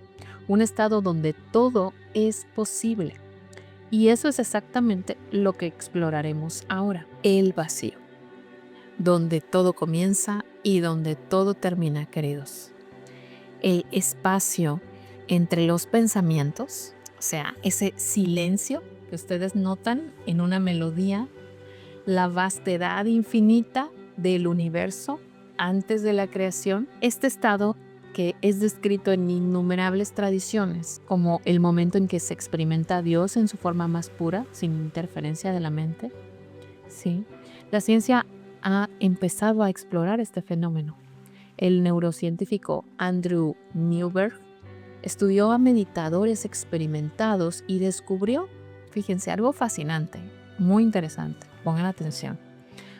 Un estado donde todo es posible. Y eso es exactamente lo que exploraremos ahora, el vacío. Donde todo comienza y donde todo termina, queridos. El espacio entre los pensamientos, o sea, ese silencio que ustedes notan en una melodía, la vastedad infinita del universo antes de la creación, este estado que es descrito en innumerables tradiciones como el momento en que se experimenta a Dios en su forma más pura, sin interferencia de la mente. Sí, la ciencia ha empezado a explorar este fenómeno. El neurocientífico Andrew Newberg estudió a meditadores experimentados y descubrió, fíjense, algo fascinante, muy interesante, pongan atención.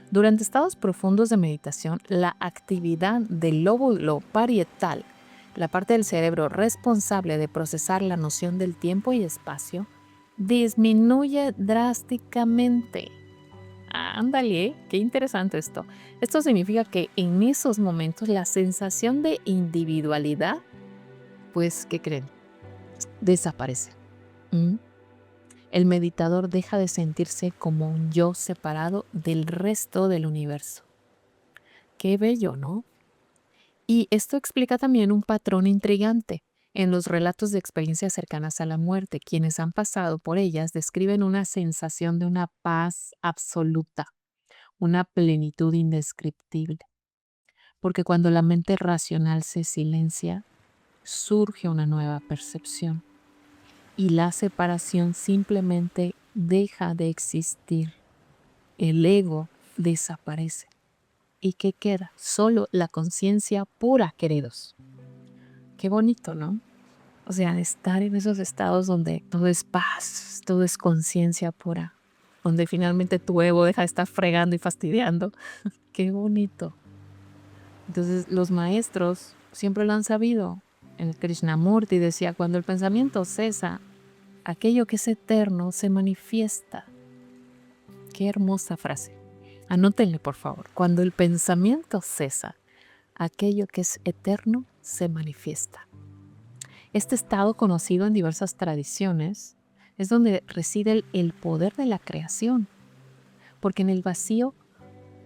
Durante estados profundos de meditación, la actividad del lóbulo parietal, la parte del cerebro responsable de procesar la noción del tiempo y espacio, disminuye drásticamente. Ándale, qué interesante esto. Esto significa que en esos momentos la sensación de individualidad, pues, ¿qué creen? Desaparece. ¿Mm? El meditador deja de sentirse como un yo separado del resto del universo. Qué bello, ¿no? Y esto explica también un patrón intrigante. En los relatos de experiencias cercanas a la muerte, quienes han pasado por ellas describen una sensación de una paz absoluta, una plenitud indescriptible. Porque cuando la mente racional se silencia, surge una nueva percepción y la separación simplemente deja de existir. El ego desaparece. ¿Y qué queda? Solo la conciencia pura, queridos. Qué bonito, ¿no? O sea, estar en esos estados donde todo es paz, todo es conciencia pura, donde finalmente tu ego deja de estar fregando y fastidiando. Qué bonito. Entonces, los maestros siempre lo han sabido. El Krishnamurti decía, cuando el pensamiento cesa, aquello que es eterno se manifiesta. Qué hermosa frase. Anótenle, por favor. Cuando el pensamiento cesa, aquello que es eterno se manifiesta. Este estado, conocido en diversas tradiciones, es donde reside el poder de la creación. Porque en el vacío,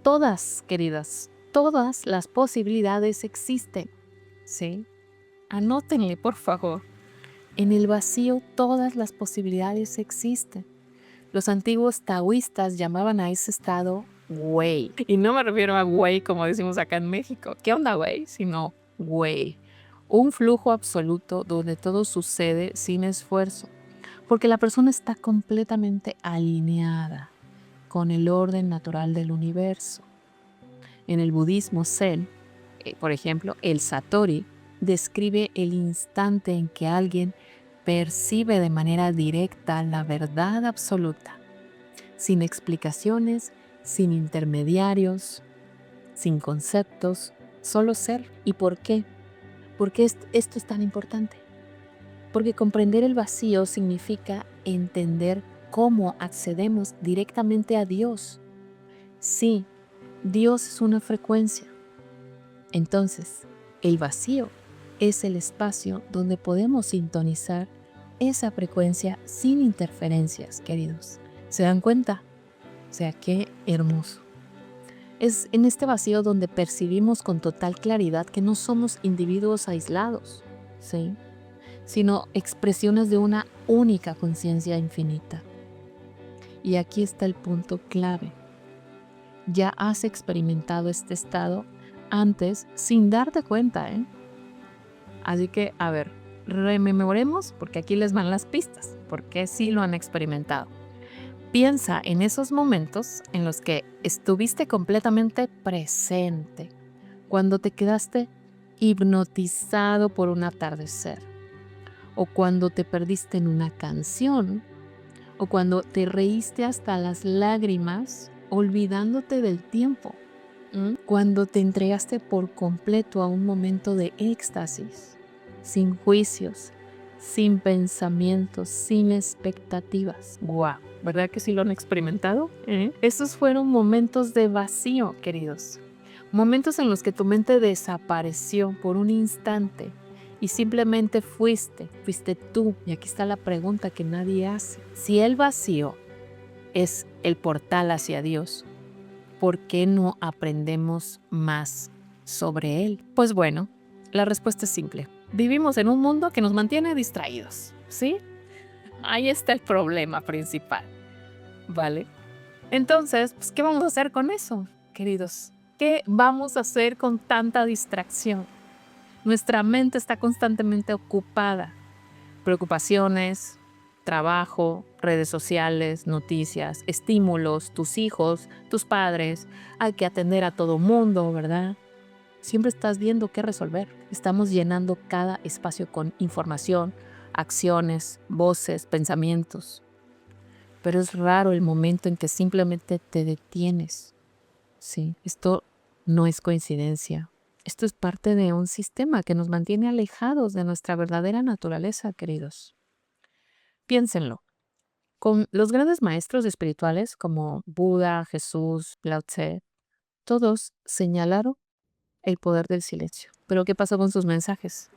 todas, queridas, todas las posibilidades existen. ¿Sí? Anótenle, por favor. En el vacío, todas las posibilidades existen. Los antiguos taoístas llamaban a ese estado Wei. Y no me refiero a Wei como decimos acá en México. ¿Qué onda, Wei? Sino Wei. Un flujo absoluto donde todo sucede sin esfuerzo. Porque la persona está completamente alineada con el orden natural del universo. En el budismo Zen, por ejemplo, el Satori describe el instante en que alguien percibe de manera directa la verdad absoluta, sin explicaciones, sin intermediarios, sin conceptos, solo ser. ¿Y por qué? ¿Por qué esto es tan importante? Porque comprender el vacío significa entender cómo accedemos directamente a Dios. Sí, Dios es una frecuencia. Entonces, el vacío es el espacio donde podemos sintonizar esa frecuencia sin interferencias, queridos. ¿Se dan cuenta? O sea, qué hermoso. Es en este vacío donde percibimos con total claridad que no somos individuos aislados, ¿sí? Sino expresiones de una única conciencia infinita. Y aquí está el punto clave. Ya has experimentado este estado antes sin darte cuenta, ¿eh? Así que, a ver, rememoremos, porque aquí les van las pistas, porque sí lo han experimentado. Piensa en esos momentos en los que estuviste completamente presente, cuando te quedaste hipnotizado por un atardecer, o cuando te perdiste en una canción, o cuando te reíste hasta las lágrimas, olvidándote del tiempo. Cuando te entregaste por completo a un momento de éxtasis, sin juicios, sin pensamientos, sin expectativas. ¡Guau! ¿Verdad que sí lo han experimentado? Esos fueron momentos de vacío, queridos. Momentos en los que tu mente desapareció por un instante y simplemente fuiste tú. Y aquí está la pregunta que nadie hace. Si el vacío es el portal hacia Dios, ¿por qué no aprendemos más sobre él? Pues bueno, la respuesta es simple. Vivimos en un mundo que nos mantiene distraídos, ¿sí? Ahí está el problema principal, ¿vale? Entonces, pues, ¿qué vamos a hacer con eso, queridos? ¿qué vamos a hacer con tanta distracción? Nuestra mente está constantemente ocupada. Preocupaciones, trabajo, redes sociales, noticias, estímulos, tus hijos, tus padres. Hay que atender a todo mundo, ¿verdad? Siempre estás viendo qué resolver. Estamos llenando cada espacio con información, acciones, voces, pensamientos. Pero es raro el momento en que simplemente te detienes. Sí, esto no es coincidencia. Esto es parte de un sistema que nos mantiene alejados de nuestra verdadera naturaleza, queridos. Piénsenlo. Con los grandes maestros espirituales como Buda, Jesús, Lao Tse, todos señalaron el poder del silencio. Pero ¿qué pasó con sus mensajes?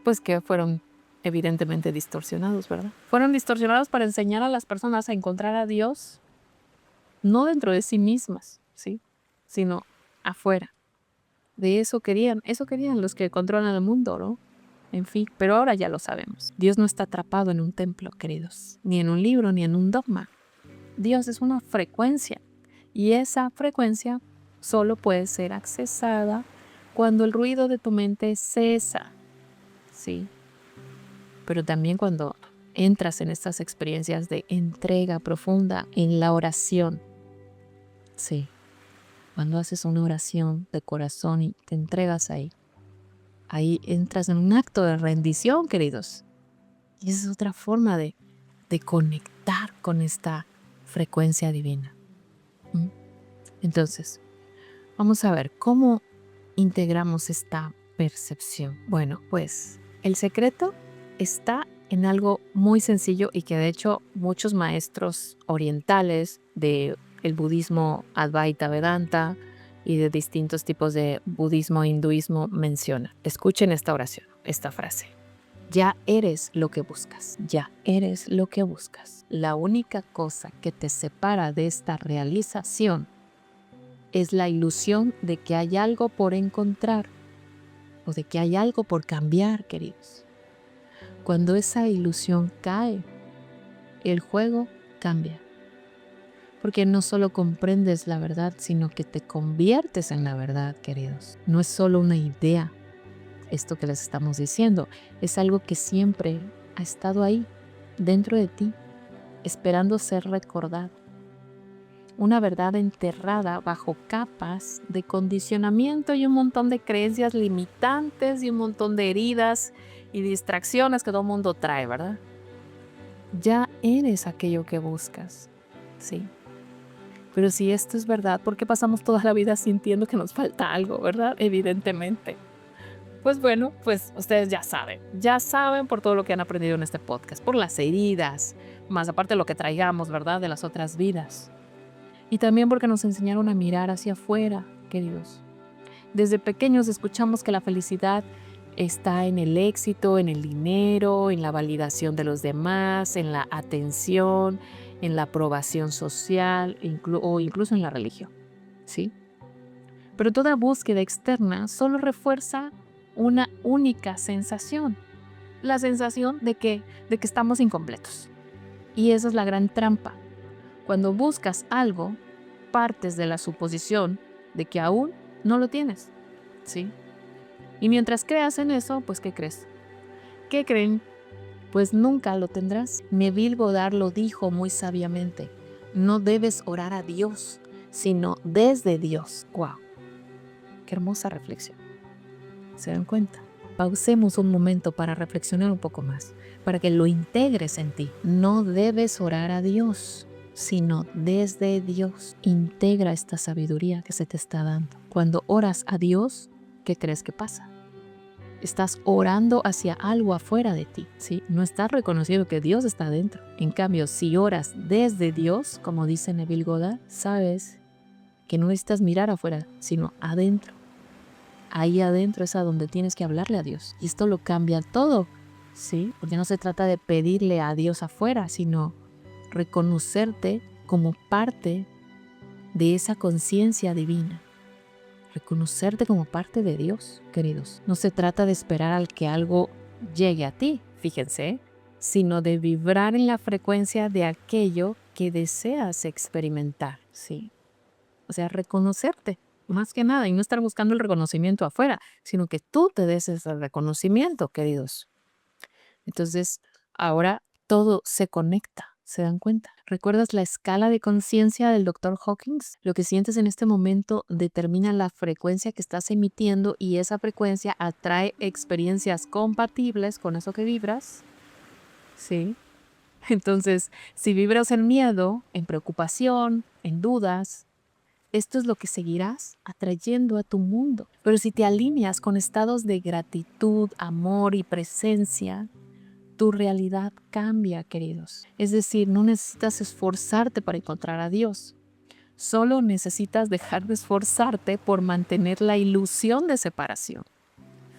Pues que fueron evidentemente distorsionados, ¿verdad? Fueron distorsionados para enseñar a las personas a encontrar a Dios no dentro de sí mismas, ¿sí? Sino afuera. De eso querían los que controlan el mundo, ¿no? En fin, pero ahora ya lo sabemos. Dios no está atrapado en un templo, queridos, ni en un libro, ni en un dogma. Dios es una frecuencia y esa frecuencia solo puede ser accesada cuando el ruido de tu mente cesa, ¿sí? Pero también cuando entras en estas experiencias de entrega profunda en la oración, sí. Cuando haces una oración de corazón y te entregas ahí entras en un acto de rendición, queridos. Y esa es otra forma de conectar con esta frecuencia divina. Entonces, vamos a ver cómo integramos esta percepción. Bueno, pues el secreto está en algo muy sencillo y que de hecho muchos maestros orientales del budismo Advaita Vedanta y de distintos tipos de budismo e hinduismo mencionan. Escuchen esta oración, esta frase. Ya eres lo que buscas, ya eres lo que buscas. La única cosa que te separa de esta realización es la ilusión de que hay algo por encontrar o de que hay algo por cambiar, queridos. Cuando esa ilusión cae, el juego cambia. Porque no solo comprendes la verdad, sino que te conviertes en la verdad, queridos. No es solo una idea, esto que les estamos diciendo. Es algo que siempre ha estado ahí, dentro de ti, esperando ser recordado. Una verdad enterrada bajo capas de condicionamiento y un montón de creencias limitantes y un montón de heridas y distracciones que todo el mundo trae, ¿verdad? Ya eres aquello que buscas, sí. Pero si esto es verdad, ¿por qué pasamos toda la vida sintiendo que nos falta algo, verdad? Evidentemente. Pues bueno, pues ustedes ya saben por todo lo que han aprendido en este podcast, por las heridas, más aparte de lo que traigamos, ¿verdad? De las otras vidas. Y también porque nos enseñaron a mirar hacia afuera, queridos. Desde pequeños escuchamos que la felicidad está en el éxito, en el dinero, en la validación de los demás, en la atención, en la aprobación social o incluso en la religión, ¿sí? Pero toda búsqueda externa solo refuerza una única sensación, la sensación de que estamos incompletos. Y esa es la gran trampa. Cuando buscas algo, partes de la suposición de que aún no lo tienes, ¿sí? Y mientras creas en eso, pues ¿qué crees? ¿Qué creen? Pues nunca lo tendrás. Neville Goddard lo dijo muy sabiamente. No debes orar a Dios, sino desde Dios. ¡Wow! ¡Qué hermosa reflexión! ¿Se dan cuenta? Pausemos un momento para reflexionar un poco más, para que lo integres en ti. No debes orar a Dios, sino desde Dios. Integra esta sabiduría que se te está dando. Cuando oras a Dios, ¿qué crees que pasa? Estás orando hacia algo afuera de ti, ¿sí? No estás reconociendo que Dios está dentro. En cambio, si oras desde Dios, como dice Neville Goddard, sabes que no necesitas mirar afuera, sino adentro. Ahí adentro es a donde tienes que hablarle a Dios. Y esto lo cambia todo, ¿sí? Porque no se trata de pedirle a Dios afuera, sino reconocerte como parte de esa conciencia divina. Reconocerte como parte de Dios, queridos. No se trata de esperar al que algo llegue a ti, fíjense, sino de vibrar en la frecuencia de aquello que deseas experimentar, ¿sí? O sea, reconocerte más que nada, y no estar buscando el reconocimiento afuera, sino que tú te des ese reconocimiento, queridos. Entonces, ahora todo se conecta, ¿se dan cuenta? ¿Recuerdas la escala de conciencia del doctor Hawkins? Lo que sientes en este momento determina la frecuencia que estás emitiendo y esa frecuencia atrae experiencias compatibles con eso que vibras. ¿Sí? Entonces, si vibras en miedo, en preocupación, en dudas, esto es lo que seguirás atrayendo a tu mundo. Pero si te alineas con estados de gratitud, amor y presencia, tu realidad cambia, queridos. Es decir, no necesitas esforzarte para encontrar a Dios. Solo necesitas dejar de esforzarte por mantener la ilusión de separación.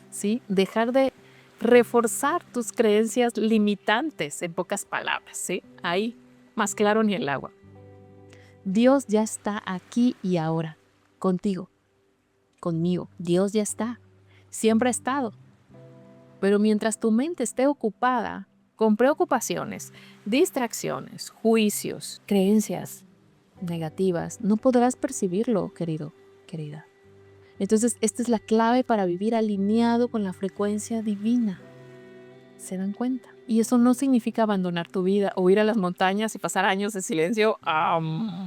¿Sí? Dejar de reforzar tus creencias limitantes, en pocas palabras. ¿Sí? Ahí, más claro ni el agua. Dios ya está aquí y ahora, contigo, conmigo. Dios ya está. Siempre ha estado. Pero mientras tu mente esté ocupada con preocupaciones, distracciones, juicios, creencias negativas, no podrás percibirlo, querido, querida. Entonces, esta es la clave para vivir alineado con la frecuencia divina. ¿Se dan cuenta? Y eso no significa abandonar tu vida o ir a las montañas y pasar años de silencio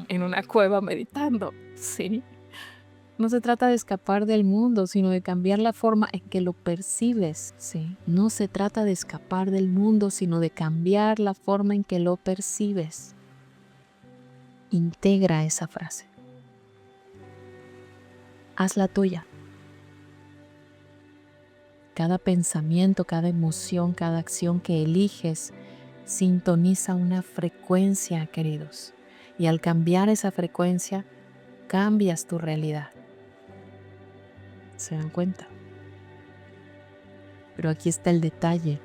en una cueva meditando. ¿Sí? No se trata de escapar del mundo, sino de cambiar la forma en que lo percibes. ¿Sí? No se trata de escapar del mundo, sino de cambiar la forma en que lo percibes. Integra esa frase. Hazla tuya. Cada pensamiento, cada emoción, cada acción que eliges sintoniza una frecuencia, queridos. Y al cambiar esa frecuencia, cambias tu realidad. ¿Se dan cuenta? Pero aquí está el detalle.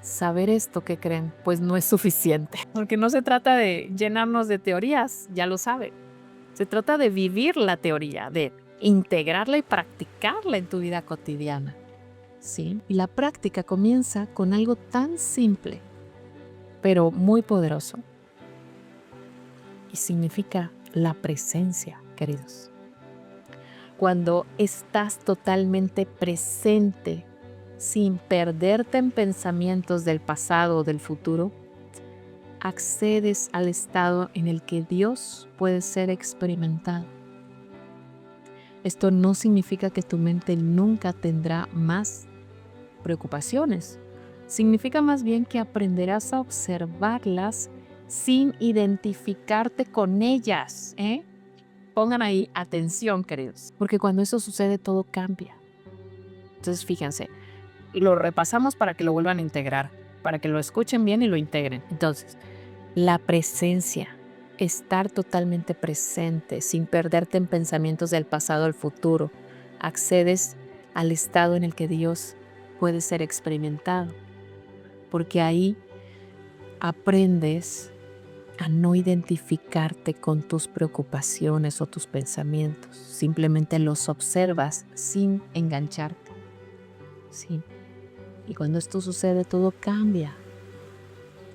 Saber esto, ¿qué creen? Pues no es suficiente. Porque no se trata de llenarnos de teorías, ya lo saben. Se trata de vivir la teoría, de integrarla y practicarla en tu vida cotidiana. ¿Sí? Y la práctica comienza con algo tan simple, pero muy poderoso. Y significa la presencia, queridos. Cuando estás totalmente presente, sin perderte en pensamientos del pasado o del futuro, accedes al estado en el que Dios puede ser experimentado. Esto no significa que tu mente nunca tendrá más preocupaciones. Significa más bien que aprenderás a observarlas sin identificarte con ellas. Pongan ahí atención, queridos, porque cuando eso sucede todo cambia. Entonces fíjense, lo repasamos para que lo vuelvan a integrar, para que lo escuchen bien y lo integren. Entonces, la presencia, estar totalmente presente, sin perderte en pensamientos del pasado o el futuro, accedes al estado en el que Dios puede ser experimentado, porque ahí aprendes a no identificarte con tus preocupaciones o tus pensamientos, simplemente los observas sin engancharte. Sí. Y cuando esto sucede, todo cambia.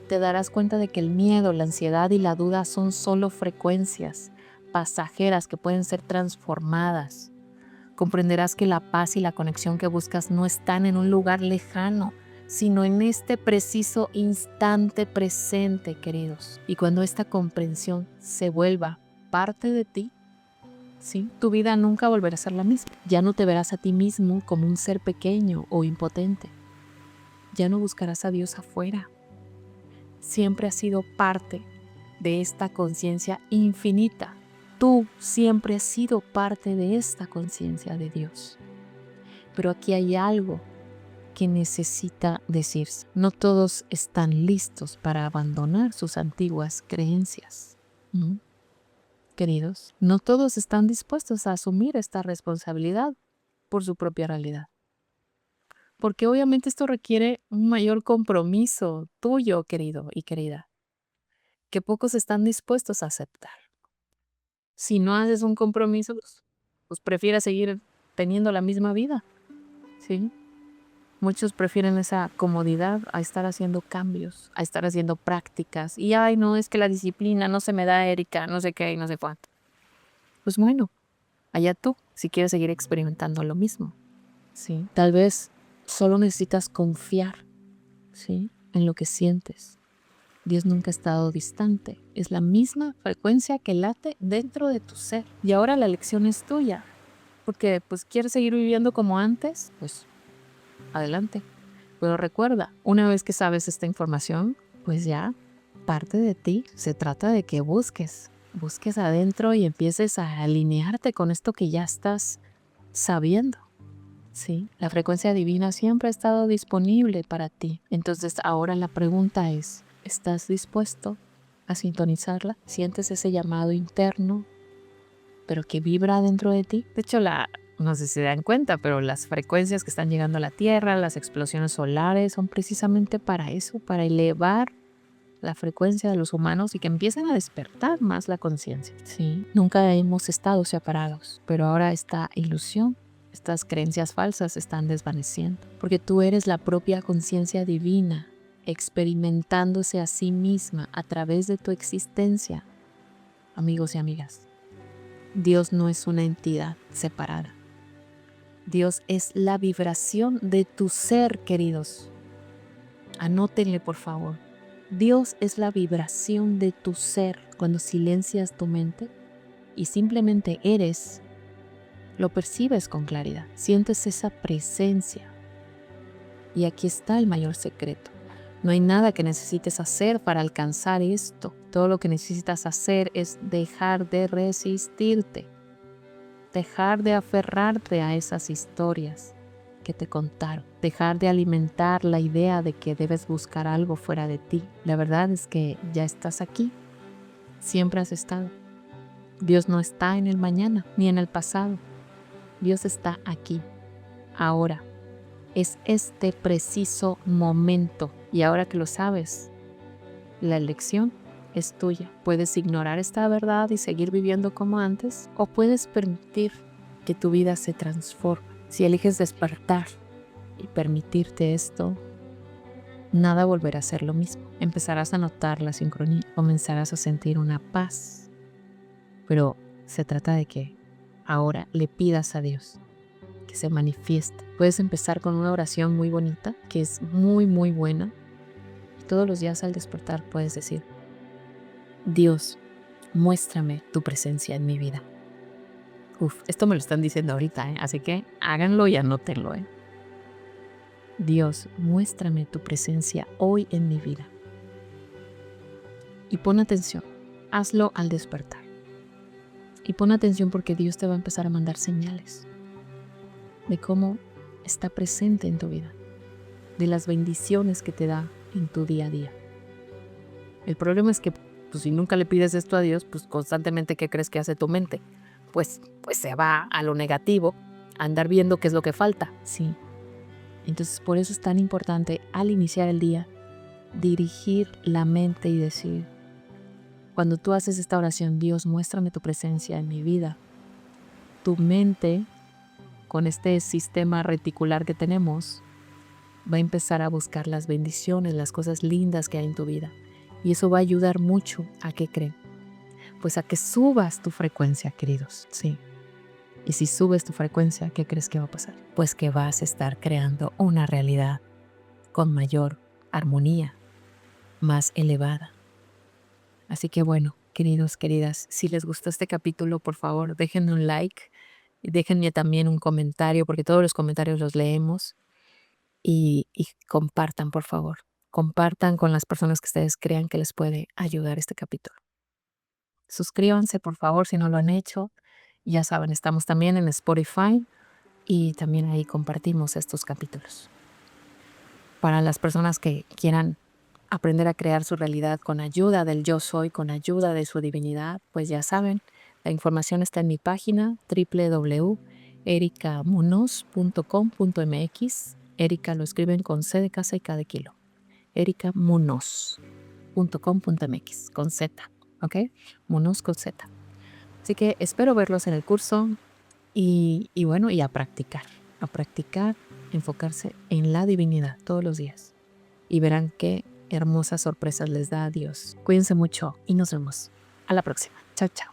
Te darás cuenta de que el miedo, la ansiedad y la duda son solo frecuencias pasajeras que pueden ser transformadas. Comprenderás que la paz y la conexión que buscas no están en un lugar lejano, sino en este preciso instante presente, queridos. Y cuando esta comprensión se vuelva parte de ti, ¿sí? Tu vida nunca volverá a ser la misma. Ya no te verás a ti mismo como un ser pequeño o impotente. Ya no buscarás a Dios afuera. Siempre has sido parte de esta conciencia infinita. Tú siempre has sido parte de esta conciencia de Dios. Pero aquí hay algo que necesita decirse. No todos están listos para abandonar sus antiguas creencias. Queridos, no todos están dispuestos a asumir esta responsabilidad por su propia realidad. Porque obviamente esto requiere un mayor compromiso tuyo, querido y querida, que pocos están dispuestos a aceptar. Si no haces un compromiso, pues prefieres seguir teniendo la misma vida, ¿sí? Muchos prefieren esa comodidad a estar haciendo cambios, a estar haciendo prácticas. Y no, es que la disciplina no se me da, Erika, no sé qué y no sé cuánto. Pues bueno, Allá tú, si quieres seguir experimentando lo mismo. ¿Sí? Tal vez solo necesitas confiar, ¿sí?, en lo que sientes. Dios nunca ha estado distante. Es la misma frecuencia que late dentro de tu ser. Y ahora la elección es tuya. Porque pues quieres seguir viviendo como antes, pues adelante. Pero recuerda, una vez que sabes esta información, pues ya parte de ti se trata de que busques adentro y empieces a alinearte con esto que ya estás sabiendo. Sí, la frecuencia divina siempre ha estado disponible para ti. Entonces ahora la pregunta es, ¿estás dispuesto a sintonizarla? ¿Sientes ese llamado interno, pero que vibra dentro de ti? De hecho, no sé si se dan cuenta, pero las frecuencias que están llegando a la Tierra, las explosiones solares, son precisamente para eso, para elevar la frecuencia de los humanos y que empiecen a despertar más la conciencia. Sí, nunca hemos estado separados, pero ahora esta ilusión, estas creencias falsas se están desvaneciendo, porque tú eres la propia conciencia divina, experimentándose a sí misma a través de tu existencia. Amigos y amigas, Dios no es una entidad separada. Dios es la vibración de tu ser, queridos. Anótenle, por favor. Dios es la vibración de tu ser. Cuando silencias tu mente y simplemente eres, lo percibes con claridad. Sientes esa presencia. Y aquí está el mayor secreto. No hay nada que necesites hacer para alcanzar esto. Todo lo que necesitas hacer es dejar de resistirte. Dejar de aferrarte a esas historias que te contaron. Dejar de alimentar la idea de que debes buscar algo fuera de ti. La verdad es que ya estás aquí. Siempre has estado. Dios no está en el mañana ni en el pasado. Dios está aquí, ahora. Es este preciso momento. Y ahora que lo sabes, la elección es tuya. Puedes ignorar esta verdad y seguir viviendo como antes, o puedes permitir que tu vida se transforme. Si eliges despertar y permitirte esto, nada volverá a ser lo mismo. Empezarás a notar la sincronía, comenzarás a sentir una paz. Pero se trata de que ahora le pidas a Dios que se manifieste. Puedes empezar con una oración muy bonita, que es muy, muy buena. Y todos los días al despertar puedes decir: Dios, muéstrame tu presencia en mi vida. Esto me lo están diciendo ahorita, así que háganlo y anótenlo. Dios, muéstrame tu presencia hoy en mi vida. Y pon atención, hazlo al despertar. Y pon atención porque Dios te va a empezar a mandar señales de cómo está presente en tu vida, de las bendiciones que te da en tu día a día. El problema es que pues, si nunca le pides esto a Dios, pues constantemente, ¿qué crees que hace tu mente? Pues se va a lo negativo, a andar viendo qué es lo que falta. Sí. Entonces por eso es tan importante al iniciar el día dirigir la mente y decir, cuando tú haces esta oración, Dios, muéstrame tu presencia en mi vida, tu mente, con este sistema reticular que tenemos, va a empezar a buscar las bendiciones, las cosas lindas que hay en tu vida. Y eso va a ayudar mucho a ¿qué creen? Pues a que subas tu frecuencia, queridos. Sí. Y si subes tu frecuencia, ¿qué crees que va a pasar? Pues que vas a estar creando una realidad con mayor armonía, más elevada. Así que bueno, queridos, queridas, si les gustó este capítulo, por favor, déjenme un like y déjenme también un comentario, porque todos los comentarios los leemos. Y compartan, por favor. Compartan con las personas que ustedes crean que les puede ayudar este capítulo. Suscríbanse, por favor, si no lo han hecho. Ya saben, estamos también en Spotify y también ahí compartimos estos capítulos. Para las personas que quieran aprender a crear su realidad con ayuda del yo soy, con ayuda de su divinidad, pues ya saben, la información está en mi página www.ericamunoz.com.mx. Erika lo escriben con C de casa y K de kilo. ericamunoz.com.mx con Z, ¿ok? Munoz con Z. Así que espero verlos en el curso y bueno, y a practicar, enfocarse en la divinidad todos los días. Y verán qué hermosas sorpresas les da a Dios. Cuídense mucho y nos vemos. A la próxima. Chao, chao.